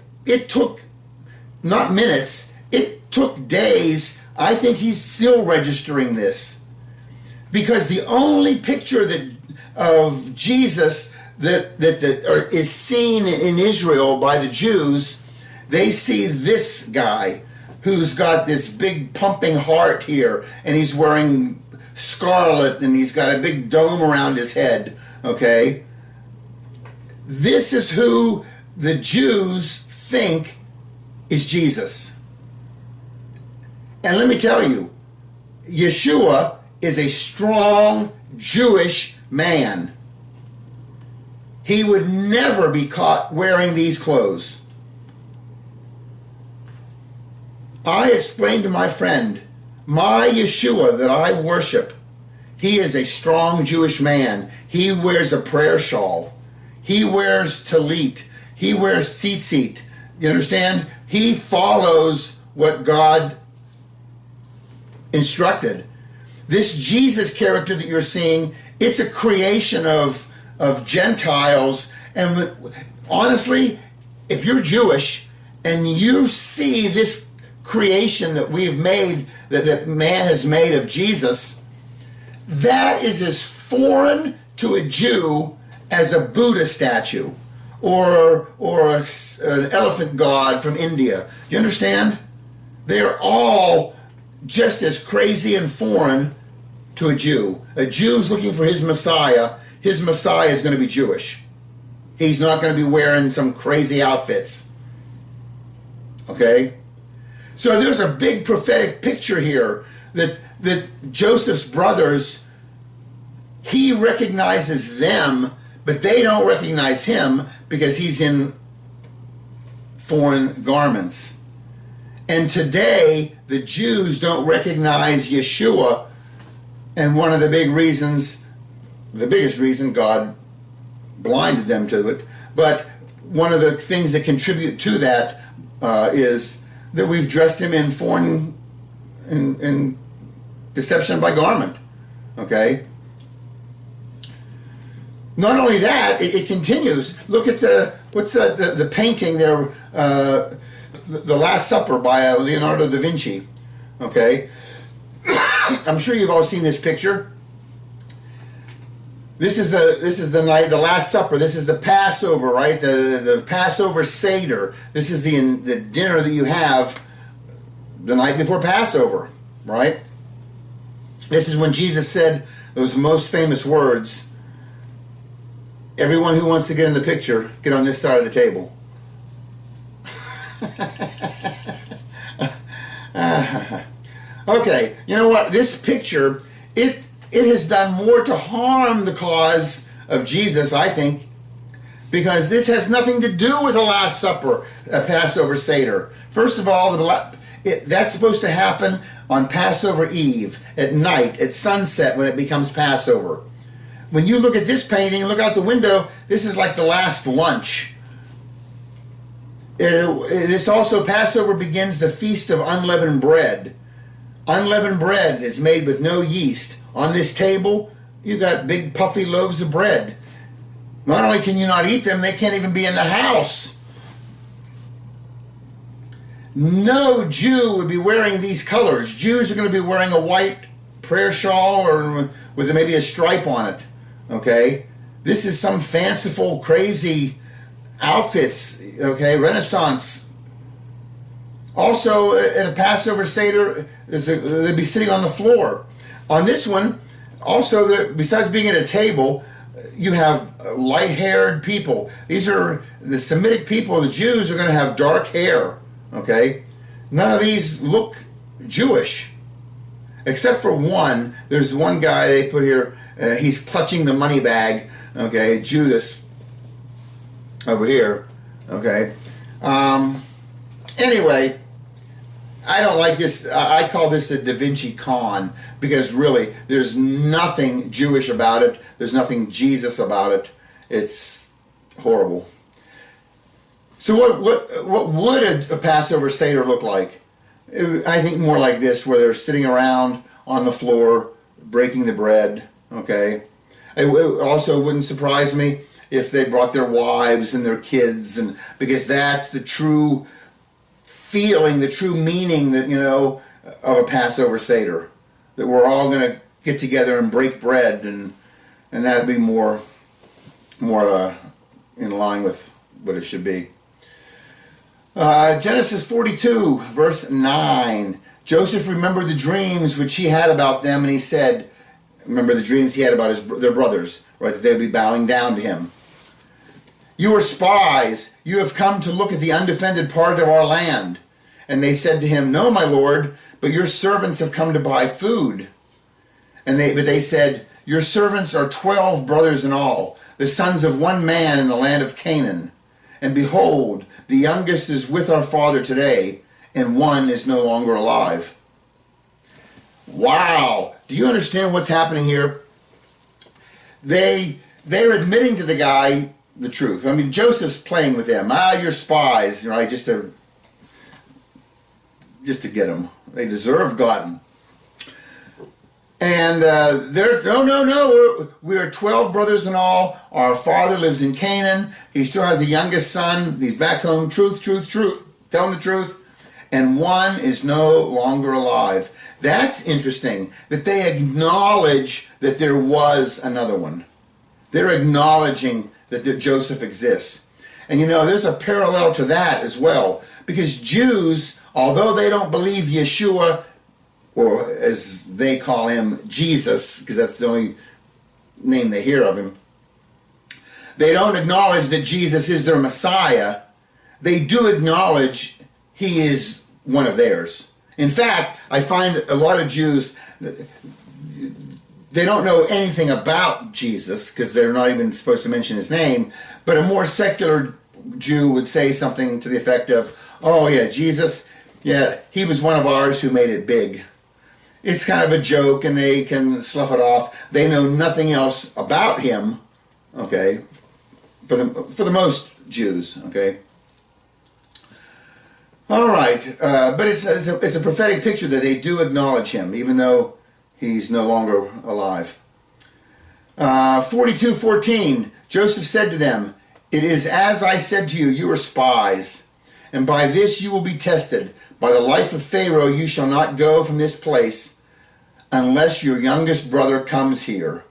not minutes, it took days. I think he's still registering this. Because the only picture of Jesus that is seen in Israel by the Jews, they see this guy who's got this big pumping heart here, and he's wearing scarlet, and he's got a big dome around his head, okay? This is who the Jews think is Jesus. And let me tell you, Yeshua is a strong Jewish man. He would never be caught wearing these clothes. I explained to my friend, my Yeshua that I worship, he is a strong Jewish man. He wears a prayer shawl. He wears talit. He wears tzitzit. You understand? He follows what God instructed. This Jesus character that you're seeing, it's a creation of Gentiles. And honestly, if you're Jewish and you see this creation that we've made, that man has made of Jesus, that is as foreign to a Jew as a Buddha statue or an elephant god from India. Do you understand? They're all just as crazy and foreign to a Jew. A Jew's looking for his Messiah. His Messiah is going to be Jewish. He's not going to be wearing some crazy outfits. Okay? So there's a big prophetic picture here that Joseph's brothers, he recognizes them, but they don't recognize him because he's in foreign garments. And today, the Jews don't recognize Yeshua, and one of the big reasons, the biggest reason, God blinded them to it, but one of the things that contribute to that is that we've dressed him in foreign, in deception by garment, okay? Not only that, it continues. Look at the painting there, The Last Supper by Leonardo da Vinci, okay? I'm sure you've all seen this picture. This is the night, the Last Supper. This is the Passover, right? The Passover Seder. This is the dinner that you have the night before Passover, right? This is when Jesus said those most famous words, "Everyone who wants to get in the picture, get on this side of the table." Okay, you know what? This picture, it has done more to harm the cause of Jesus, I think, because this has nothing to do with the Last Supper, a Passover Seder. First of all, that's supposed to happen on Passover Eve, at night, at sunset, when it becomes Passover. When you look at this painting, look out the window, this is like the last lunch. It's also, Passover begins the feast of unleavened bread. Unleavened bread is made with no yeast. On this table, you got big puffy loaves of bread. Not only can you not eat them, they can't even be in the house. No Jew would be wearing these colors. Jews are going to be wearing a white prayer shawl or with maybe a stripe on it. Okay? This is some fanciful, crazy outfits. Okay? Renaissance. Also, at a Passover Seder, they'd be sitting on the floor. On this one, also, besides being at a table, you have light-haired people. These are the Semitic people. The Jews are going to have dark hair. Okay? None of these look Jewish. Except for one. There's one guy they put here. He's clutching the money bag. Okay? Judas. Over here. Okay? Anyway, I don't like this. I call this the Da Vinci Con, because really, there's nothing Jewish about it. There's nothing Jesus about it. It's horrible. So what would a Passover Seder look like? I think more like this, where they're sitting around on the floor, breaking the bread. Okay. It also wouldn't surprise me if they brought their wives and their kids, and because that's the true feeling, the true meaning, that, you know, of a Passover Seder, that we're all going to get together and break bread, and that'd be more in line with what it should be. Genesis 42, verse 9. Joseph remembered the dreams which he had about them, and he said, remember the dreams he had about their brothers, right? That they would be bowing down to him. You are spies. You have come to look at the undefended part of our land. And they said to him, no, my lord, but your servants have come to buy food. But they said, your servants are 12 brothers in all, the sons of one man in the land of Canaan. And behold, the youngest is with our father today, and one is no longer alive. Wow! Do you understand what's happening here? They're admitting to the guy the truth. I mean, Joseph's playing with them. You're spies, right? Just to get them. They deserve gotten. And they're, no, we are 12 brothers in all. Our father lives in Canaan. He still has a youngest son. He's back home. Truth. Tell him the truth. And one is no longer alive. That's interesting, that they acknowledge that there was another one. They're acknowledging that Joseph exists. And you know, there's a parallel to that as well. Because Jews, although they don't believe Yeshua, or as they call him, Jesus, because that's the only name they hear of him, they don't acknowledge that Jesus is their Messiah. They do acknowledge he is one of theirs. In fact, I find a lot of Jews, they don't know anything about Jesus, because they're not even supposed to mention his name, but a more secular Jew would say something to the effect of, oh yeah, Jesus, yeah, he was one of ours who made it big. It's kind of a joke, and they can slough it off. They know nothing else about him, okay, for the most Jews, okay. All right, but it's a prophetic picture that they do acknowledge him, even though he's no longer alive. 42:14, Joseph said to them, it is as I said to you, you are spies, and by this you will be tested. By the life of Pharaoh you shall not go from this place unless your youngest brother comes here.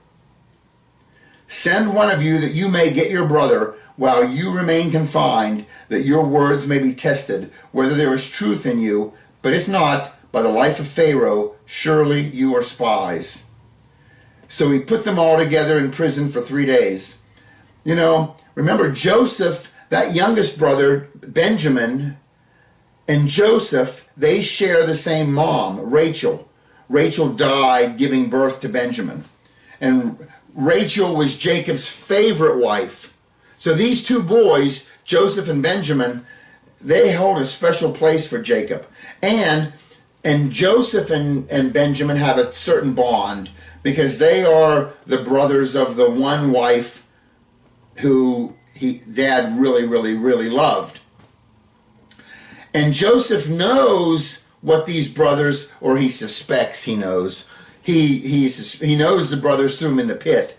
Send one of you that you may get your brother while you remain confined, that your words may be tested, whether there is truth in you. But if not, by the life of Pharaoh, surely you are spies. So he put them all together in prison for 3 days. You know, remember Joseph, that youngest brother, Benjamin, and Joseph, they share the same mom, Rachel. Rachel died giving birth to Benjamin. And Rachel was Jacob's favorite wife. So these two boys, Joseph and Benjamin, they hold a special place for Jacob. And Joseph and Benjamin have a certain bond because they are the brothers of the one wife who Dad really, really, really loved. And Joseph knows what these brothers, or he suspects he knows. He knows the brothers threw him in the pit.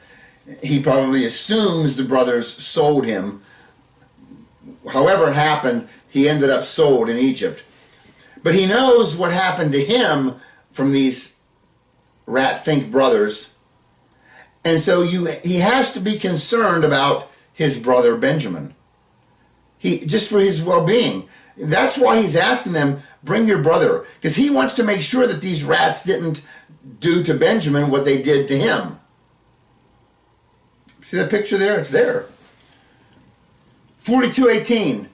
He probably assumes the brothers sold him. However it happened, he ended up sold in Egypt. But he knows what happened to him from these rat-fink brothers. And so he has to be concerned about his brother Benjamin. Just for his well-being. That's why he's asking them, bring your brother. Because he wants to make sure that these rats didn't do to Benjamin what they did to him. See that picture there? It's there. 42:18.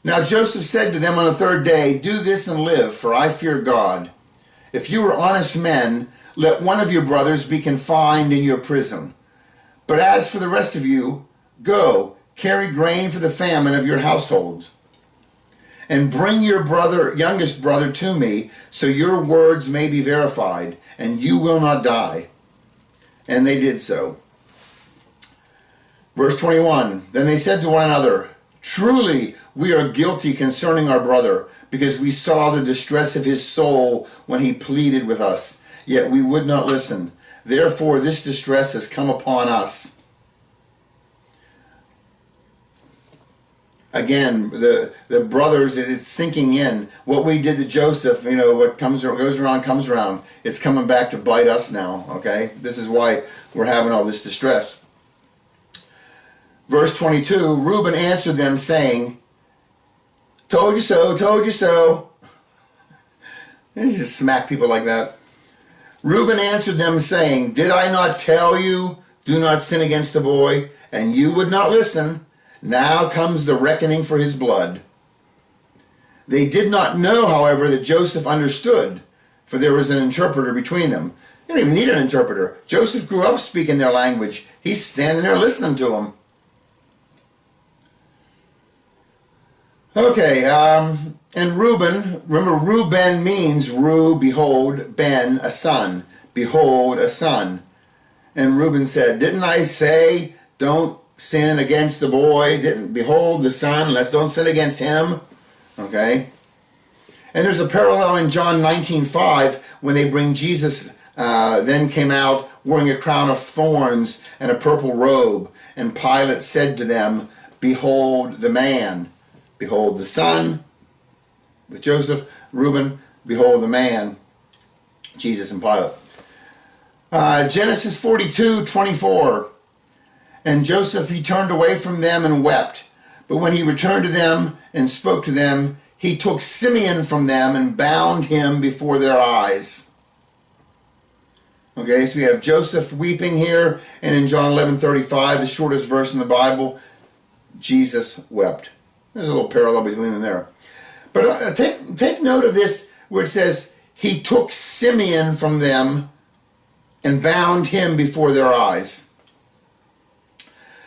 Now Joseph said to them on the third day, do this and live, for I fear God. If you are honest men, let one of your brothers be confined in your prison. But as for the rest of you, go, carry grain for the famine of your households. And bring your youngest brother to me, so your words may be verified, and you will not die. And they did so. Verse 21, then they said to one another, truly we are guilty concerning our brother, because we saw the distress of his soul when he pleaded with us, yet we would not listen. Therefore this distress has come upon us. Again, the brothers, it's sinking in. What we did to Joseph, what goes around comes around. It's coming back to bite us now, okay? This is why we're having all this distress. Verse 22, Reuben answered them saying, told you so, told you so. You just smack people like that. Reuben answered them saying, did I not tell you, do not sin against the boy, and you would not listen? Now comes the reckoning for his blood. They did not know, however, that Joseph understood, for there was an interpreter between them. They don't even need an interpreter. Joseph grew up speaking their language. He's standing there listening to them. Okay, and Reuben, remember Reuben means behold, Ben, a son. Behold, a son. And Reuben said, didn't I say, don't sin against the boy? Behold the son, let's don't sin against him. Okay? And there's a parallel in John 19:5 when they bring Jesus, then came out wearing a crown of thorns and a purple robe. And Pilate said to them, behold the man. Behold the son, with Joseph, Reuben, behold the man, Jesus and Pilate. Genesis 42:24. And Joseph, he turned away from them and wept. But when he returned to them and spoke to them, he took Simeon from them and bound him before their eyes. Okay, so we have Joseph weeping here, and in John 11:35, the shortest verse in the Bible, Jesus wept. There's a little parallel between them there. But take note of this where it says, he took Simeon from them and bound him before their eyes.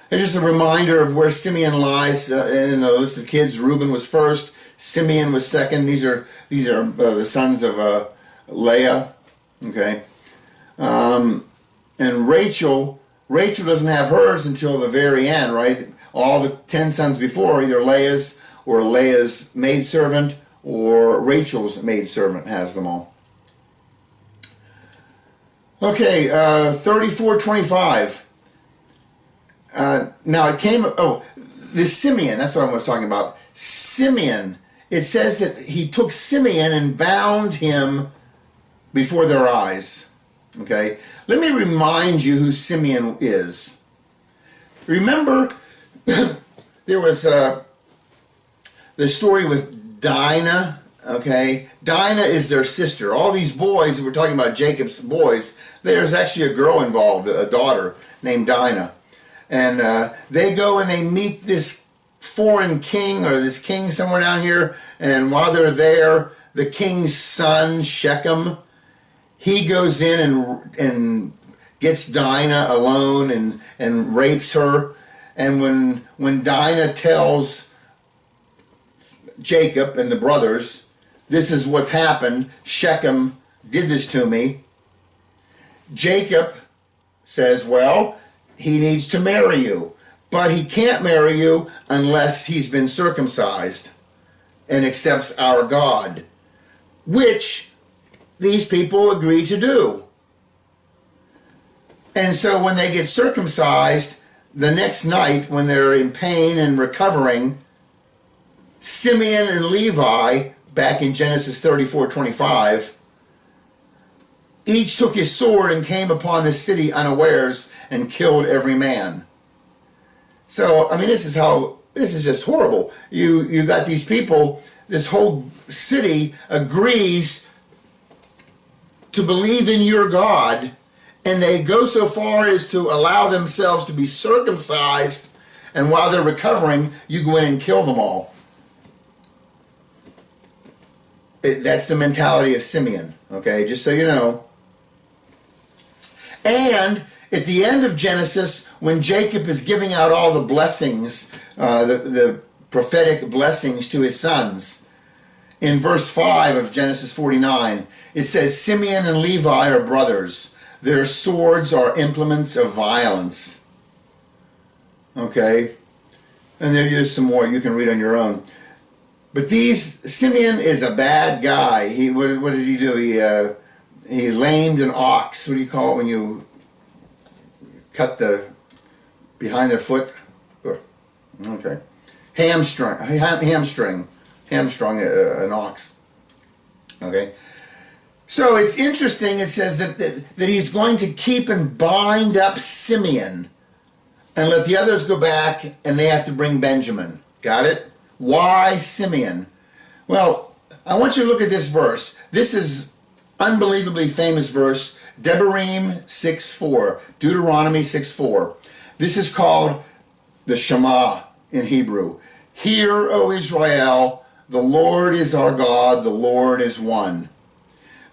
It's just a reminder of where Simeon lies in the list of kids. Reuben was first, Simeon was second. These are the sons of Leah. Okay, and Rachel doesn't have hers until the very end, right? All the 10 sons before, either Leah's maidservant or Rachel's maidservant has them all. Okay, 34:25. Now it came, this Simeon, that's what I was talking about. Simeon, it says that he took Simeon and bound him before their eyes. Okay, let me remind you who Simeon is. Remember, there was the story with Dinah. Okay, Dinah is their sister. All these boys that we're talking about, Jacob's boys, there's actually a girl involved, a daughter named Dinah. And they go and they meet this foreign king, or this king somewhere down here, and while they're there, the king's son, Shechem, he goes in and gets Dinah alone and rapes her. And when Dinah tells Jacob and the brothers, this is what's happened, Shechem did this to me, Jacob says, well, he needs to marry you, but he can't marry you unless he's been circumcised and accepts our God, which these people agree to do. And so when they get circumcised, the next night when they're in pain and recovering, Simeon and Levi, back in Genesis 34:25, each took his sword and came upon the city unawares and killed every man. So, I mean, this is just horrible. You got these people, this whole city agrees to believe in your God, and they go so far as to allow themselves to be circumcised, and while they're recovering, you go in and kill them all. That's the mentality of Simeon, okay, just so you know. And at the end of Genesis, when Jacob is giving out all the blessings, the prophetic blessings to his sons, in verse 5 of Genesis 49, it says, Simeon and Levi are brothers. Their swords are implements of violence. Okay? And there's some more you can read on your own. But Simeon is a bad guy. What did he do? He lamed an ox. What do you call it when you cut behind their foot? Okay. Hamstrung an ox. Okay. So it's interesting. It says that he's going to keep and bind up Simeon and let the others go back, and they have to bring Benjamin. Got it? Why Simeon? Well, I want you to look at this verse. This is unbelievably famous verse, Devarim 6:4, Deuteronomy 6:4. This is called the Shema in Hebrew. Hear, O Israel, the Lord is our God, the Lord is one.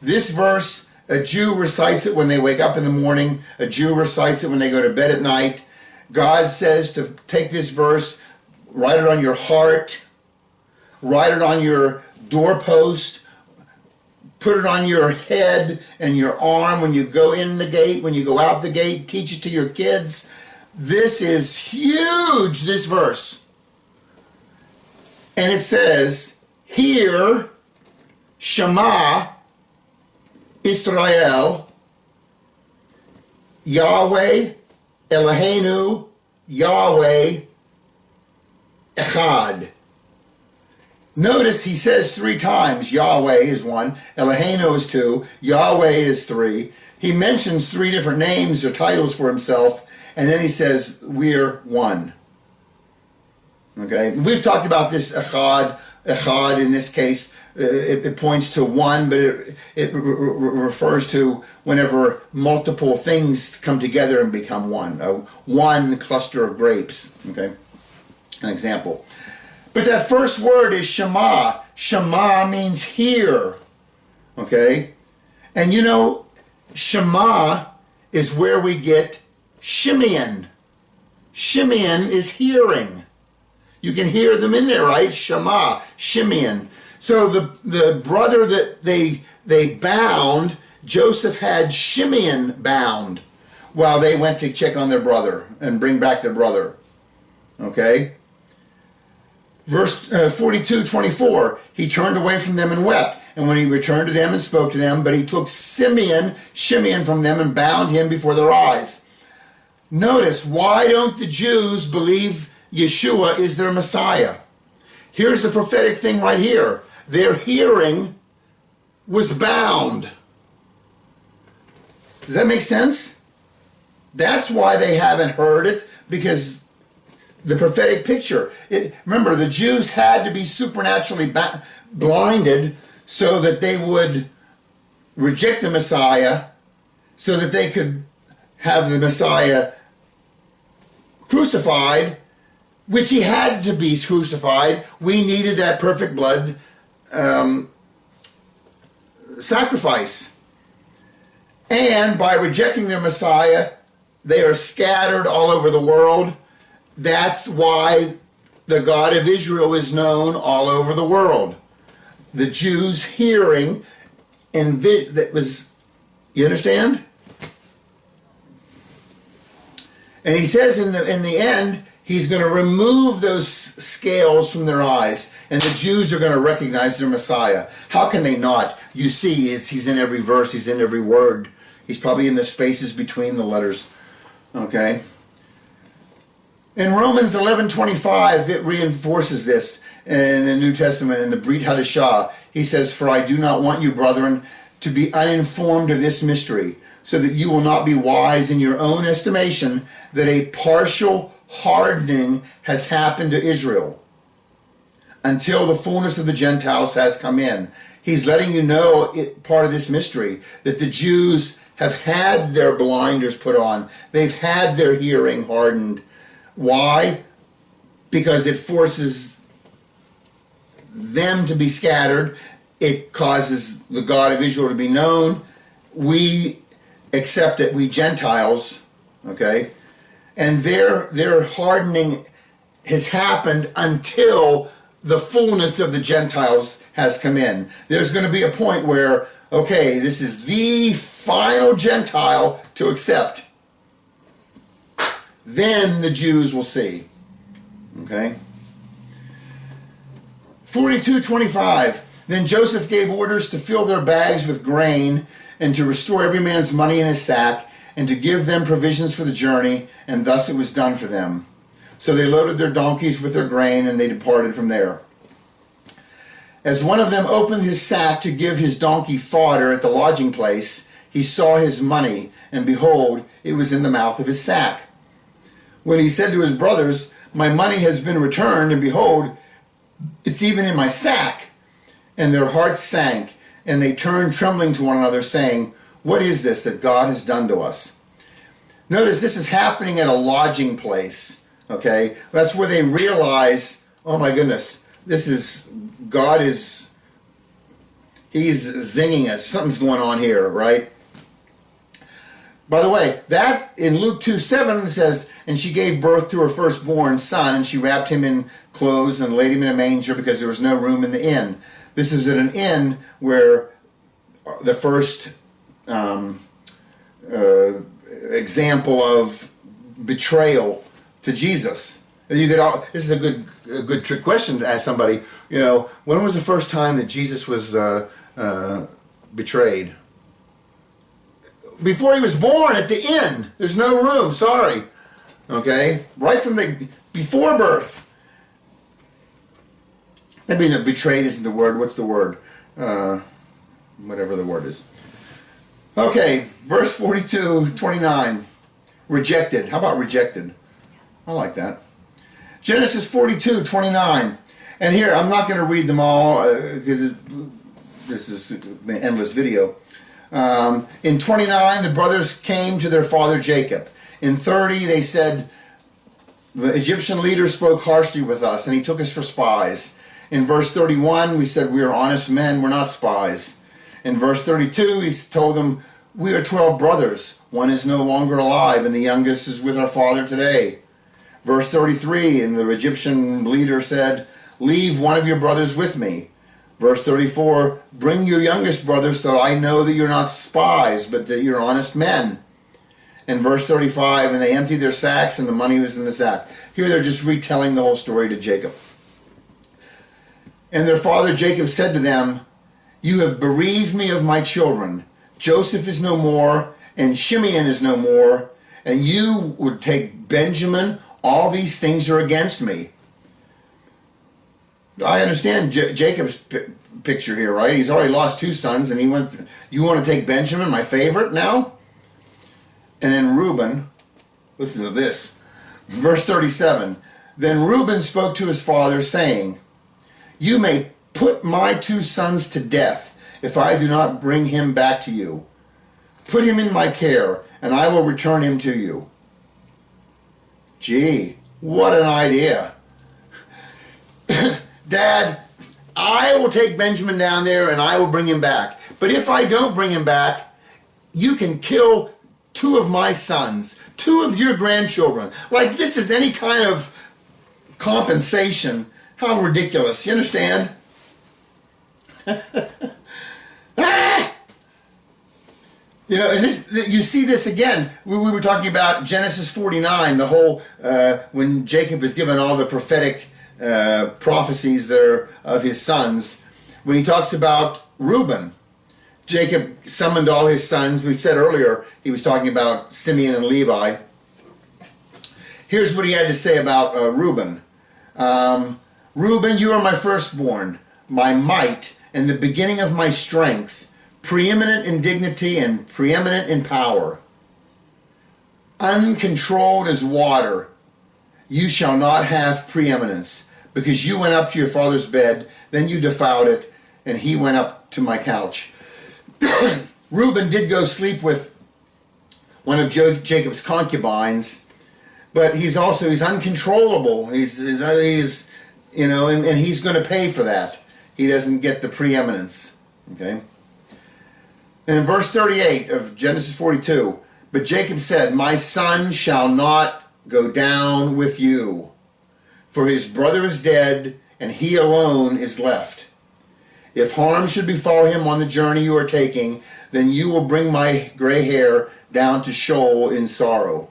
This verse, a Jew recites it when they wake up in the morning. A Jew recites it when they go to bed at night. God says to take this verse, write it on your heart, write it on your doorpost, put it on your head and your arm when you go in the gate, when you go out the gate, teach it to your kids. This is huge, this verse. And it says, Hear, Shema, Israel, Yahweh, Eloheinu, Yahweh, Echad. Notice he says 3 times, Yahweh is 1, Eloheinu is 2, Yahweh is 3. He mentions 3 different names or titles for himself, and then he says, we're one. Okay, we've talked about this Echad in this case. It points to one, but it refers to whenever multiple things come together and become one. One cluster of grapes, okay, an example. But that first word is Shema. Shema means hear, okay? And you know, Shema is where we get Shimeon. Shimeon is hearing. You can hear them in there, right? Shema, Shimeon. So the brother that they bound, Joseph had Shimeon bound while they went to check on their brother and bring back their brother. Okay? Verse 42:24, he turned away from them and wept. And when he returned to them and spoke to them, but he took Shimeon from them and bound him before their eyes. Notice, why don't the Jews believe Yeshua is their Messiah? Here's the prophetic thing right here. Their hearing was bound. Does that make sense? That's why they haven't heard it, because the prophetic picture. Remember, the Jews had to be supernaturally blinded so that they would reject the Messiah, so that they could have the Messiah crucified which he had to be crucified. We needed that perfect blood sacrifice. And by rejecting their Messiah, they are scattered all over the world. That's why the God of Israel is known all over the world. The Jews hearing and that was, you understand? And he says in the end, he's going to remove those scales from their eyes, and the Jews are going to recognize their Messiah. How can they not? You see, he's in every verse, he's in every word. He's probably in the spaces between the letters. Okay? In Romans 11:25, it reinforces this in the New Testament, in the Brit Hadashah. He says, "For I do not want you, brethren, to be uninformed of this mystery, so that you will not be wise in your own estimation, that a partial hardening has happened to Israel, until the fullness of the Gentiles has come in." He's letting you know part of this mystery, that the Jews have had their blinders put on. They've had their hearing hardened. Why? Because it forces them to be scattered. It causes the God of Israel to be known. We accept it, we Gentiles, okay? And their hardening has happened until the fullness of the Gentiles has come in. There's going to be a point where, okay, this is the final Gentile to accept. Then the Jews will see. Okay? 42:25. Then Joseph gave orders to fill their bags with grain, and to restore every man's money in his sack, and to give them provisions for the journey, and thus it was done for them. So they loaded their donkeys with their grain, and they departed from there. As one of them opened his sack to give his donkey fodder at the lodging place, he saw his money, and behold, it was in the mouth of his sack. When he said to his brothers, "My money has been returned, and behold, it's even in my sack," and their hearts sank, and they turned trembling to one another, saying, "What is this that God has done to us?" Notice this is happening at a lodging place. Okay, that's where they realize, oh my goodness, he's zinging us. Something's going on here, right? By the way, that in Luke 2:7 says, "And she gave birth to her firstborn son, and she wrapped him in clothes and laid him in a manger because there was no room in the inn." This is at an inn where the first example of betrayal to Jesus. This is a good trick question to ask somebody. You know, when was the first time that Jesus was betrayed? Before he was born, at the inn. There's no room. Sorry. Okay, right from before birth. Maybe betrayed isn't the word. What's the word? Whatever the word is. Okay, verse 42:29. Rejected. How about rejected? I like that. Genesis 42:29. And here, I'm not going to read them all because this is an endless video. In 29, the brothers came to their father Jacob. In 30, they said, "The Egyptian leader spoke harshly with us, and he took us for spies." In verse 31, we said, "We are honest men, we're not spies." In verse 32, he told them, "We are 12 brothers. One is no longer alive, and the youngest is with our father today." Verse 33, and the Egyptian leader said, "Leave one of your brothers with me." Verse 34, "Bring your youngest brother so that I know that you're not spies, but that you're honest men." And verse 35, and they emptied their sacks, and the money was in the sack. Here they're just retelling the whole story to Jacob. And their father Jacob said to them, "You have bereaved me of my children. Joseph is no more, and Shimeon is no more, and you would take Benjamin. All these things are against me." I understand Jacob's picture here, right? He's already lost 2 sons, and you want to take Benjamin, my favorite, now? And then Reuben, listen to this, verse 37, "Then Reuben spoke to his father, saying, 'You may put my 2 sons to death if I do not bring him back to you. Put him in my care, and I will return him to you.'" Gee, what an idea. Dad, I will take Benjamin down there and I will bring him back. But if I don't bring him back, you can kill 2 of my sons, 2 of your grandchildren. Like this is any kind of compensation. How ridiculous. You understand? Ah! You know, and this, you see this again. We were talking about Genesis 49, the whole, when Jacob is given all the prophetic prophecies there of his sons. When he talks about Reuben, Jacob summoned all his sons. We've said earlier, he was talking about Simeon and Levi. Here's what he had to say about Reuben. Reuben, you are my firstborn, my might, and the beginning of my strength, preeminent in dignity and preeminent in power. Uncontrolled as water, you shall not have preeminence, because you went up to your father's bed, then you defiled it, and he went up to my couch. Reuben did go sleep with one of Jacob's concubines, but he's uncontrollable. He's you know, and he's going to pay for that. He doesn't get the preeminence. Okay. And in verse 38 of Genesis 42, but Jacob said, my son shall not go down with you, for his brother is dead, and he alone is left. If harm should befall him on the journey you are taking, then you will bring my gray hair down to Sheol in sorrow.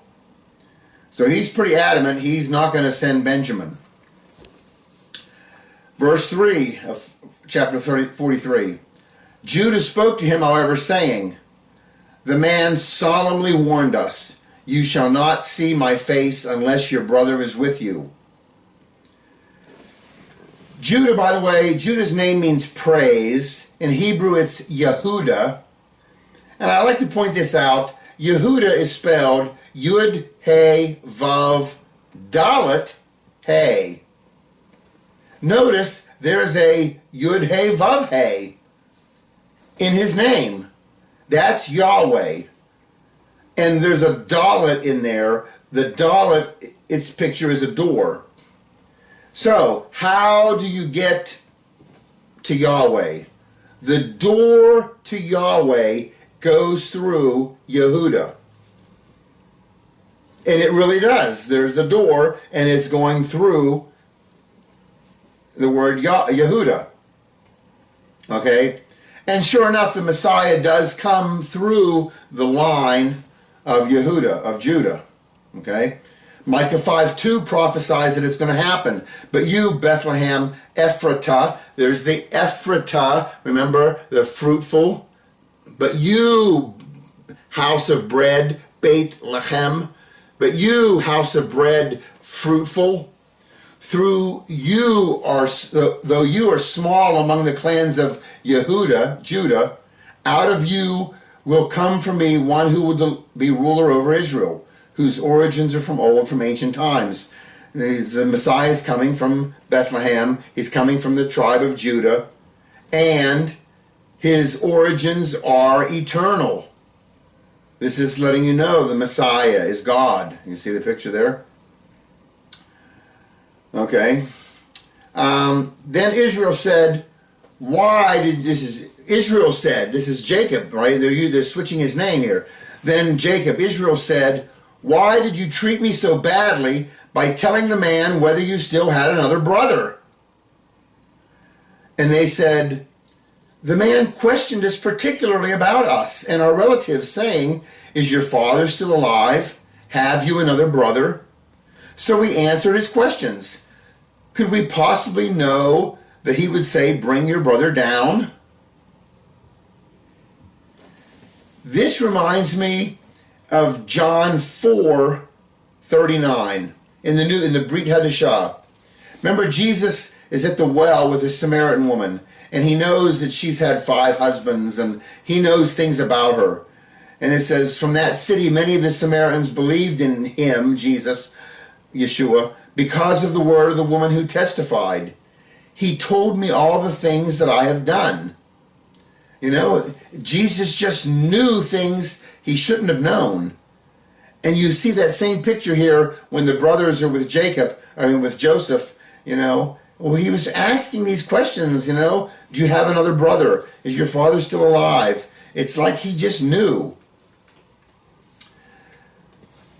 So he's pretty adamant he's not going to send Benjamin. Verse 3 of chapter 43. Judah spoke to him, however, saying, the man solemnly warned us, you shall not see my face unless your brother is with you. Judah, by the way, Judah's name means praise. In Hebrew, it's Yehuda. And I like to point this out. Yehuda is spelled Yud, He, Vav, Dalet, He. Notice there's a Yud, He, Vav, He in his name. That's Yahweh. And there's a Dalet in there. The Dalet, its picture is a door. So, how do you get to Yahweh? The door to Yahweh goes through Yehuda. And it really does. There's a door, and it's going through the word Yehuda. Okay? And sure enough, the Messiah does come through the line of Yehuda, of Judah. Okay? Micah 5:2 prophesies that it's going to happen. But you, Bethlehem, Ephratah, there's the Ephratah, remember, the fruitful. But you, house of bread, Beit Lechem, but you, house of bread, fruitful, through you are, though you are small among the clans of Yehuda, Judah, out of you will come for me one who will be ruler over Israel, whose origins are from old, from ancient times. The Messiah is coming from Bethlehem. He's coming from the tribe of Judah. And his origins are eternal. This is letting you know the Messiah is God. You see the picture there? Okay. Then Israel said, Israel said, this is Jacob, right? They're switching his name here. Then Israel said, why did you treat me so badly by telling the man whether you still had another brother? And they said, the man questioned us particularly about us and our relatives, saying, is your father still alive? Have you another brother? So we answered his questions. Could we possibly know that he would say, bring your brother down? This reminds me of John 4:39 in the Brit Hadashah. Remember, Jesus is at the well with a Samaritan woman, and he knows that she's had 5 husbands, and he knows things about her. And it says, from that city many of the Samaritans believed in him, Jesus, Yeshua, because of the word of the woman who testified. He told me all the things that I have done. You know, Jesus just knew things he shouldn't have known. And you see that same picture here when the brothers are with with Joseph, you know, Well, he was asking these questions, do you have another brother? Is your father still alive? It's like he just knew.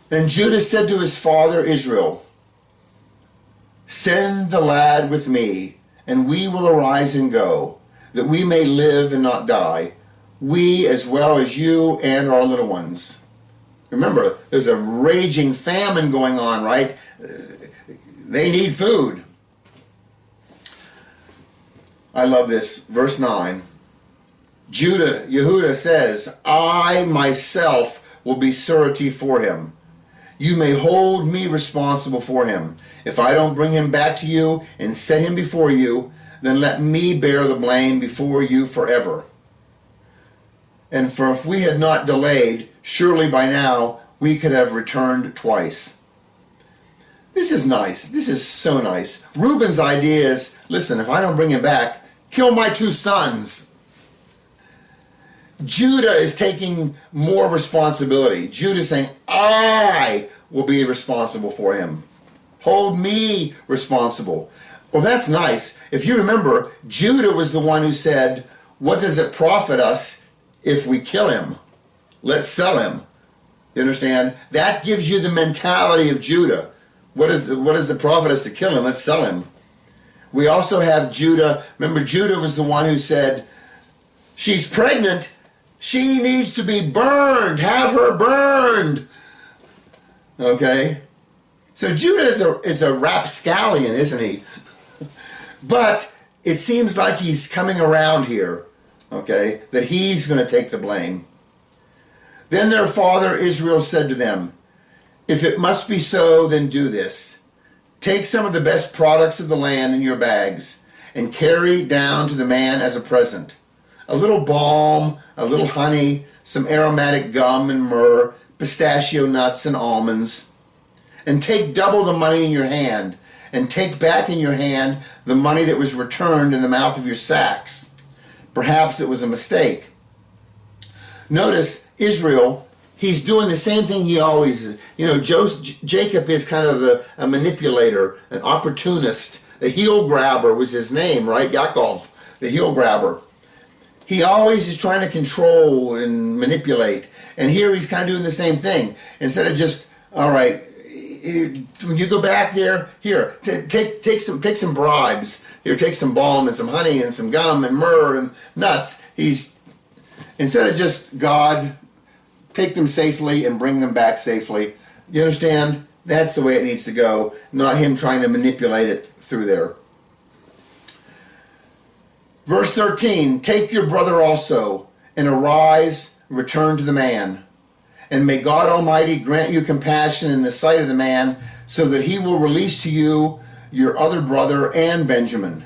Then Judah said to his father Israel, send the lad with me, and we will arise and go, that we may live and not die, we as well as you and our little ones. Remember, there's a raging famine going on, right? They need food. I love this. Verse 9. Yehudah says, I myself will be surety for him. You may hold me responsible for him. If I don't bring him back to you and set him before you, then let me bear the blame before you forever. And for if we had not delayed, surely by now we could have returned twice. This is nice. This is so nice. Reuben's idea is, listen, if I don't bring him back, kill my 2 sons. Judah is taking more responsibility. Judah is saying, I will be responsible for him. Hold me responsible. Well, that's nice. If you remember, Judah was the one who said, what does it profit us if we kill him? Let's sell him. You understand? That gives you the mentality of Judah. What does the profit us to kill him? Let's sell him. We also have Judah. Remember, Judah was the one who said, she's pregnant. She needs to be burned. Have her burned. Okay? So Judah is a rapscallion, isn't he? But it seems like he's coming around here. Okay? That he's going to take the blame. Then their father Israel said to them, if it must be so, then do this. Take some of the best products of the land in your bags and carry down to the man as a present. A little balm, a little honey, some aromatic gum and myrrh, pistachio nuts and almonds. And take double the money in your hand, and take back in your hand the money that was returned in the mouth of your sacks. Perhaps it was a mistake. Notice Israel, he's doing the same thing he always is. Jacob is kind of a manipulator, an opportunist. The heel grabber was his name, right? Yaakov, the heel grabber. He always is trying to control and manipulate. And here he's kind of doing the same thing. Instead of just, all right, when you go back there, here, take some bribes. Here, take some balm and some honey and some gum and myrrh and nuts. Instead of just, God, take them safely and bring them back safely. You understand? That's the way it needs to go, not him trying to manipulate it through there. Verse 13, take your brother also, and arise, and return to the man. And may God Almighty grant you compassion in the sight of the man, so that he will release to you your other brother and Benjamin.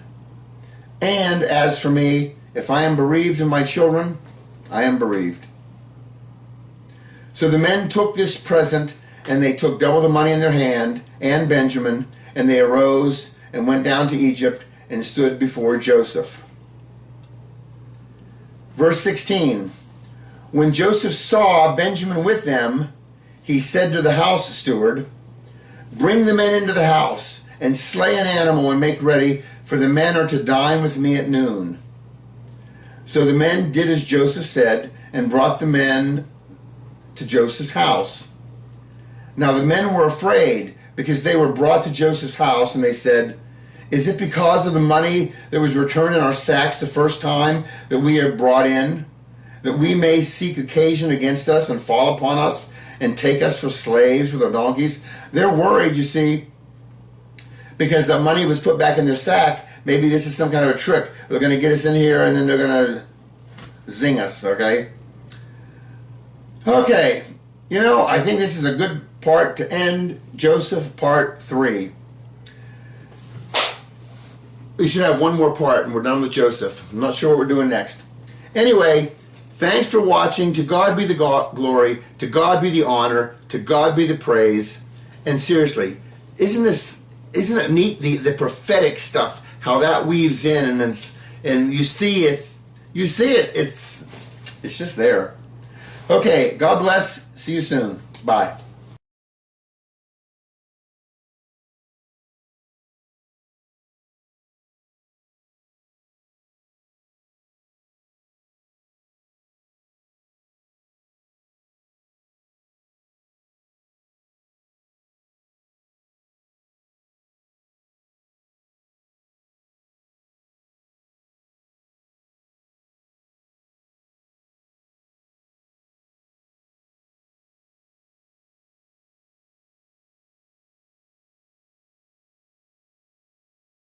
And as for me, if I am bereaved of my children, I am bereaved. So the men took this present, and they took double the money in their hand, and Benjamin, and they arose and went down to Egypt and stood before Joseph. Verse 16, when Joseph saw Benjamin with them, he said to the house steward, bring the men into the house, and slay an animal and make ready, for the men are to dine with me at noon. So the men did as Joseph said, and brought the men to Joseph's house. Now the men were afraid, because they were brought to Joseph's house, and they said, is it because of the money that was returned in our sacks the first time that we have brought in, that we may seek occasion against us and fall upon us and take us for slaves with our donkeys? They're worried, you see, because the money was put back in their sack. Maybe this is some kind of a trick. They're going to get us in here and then they're going to zing us, okay? Okay, I think this is a good part to end Joseph part 3. We should have one more part and we're done with Joseph. I'm not sure what we're doing next. Anyway, thanks for watching. To God be the glory. To God be the honor. To God be the praise. And seriously, isn't it neat, the prophetic stuff, how that weaves in, and you see it. It's just there. Okay, God bless. See you soon. Bye.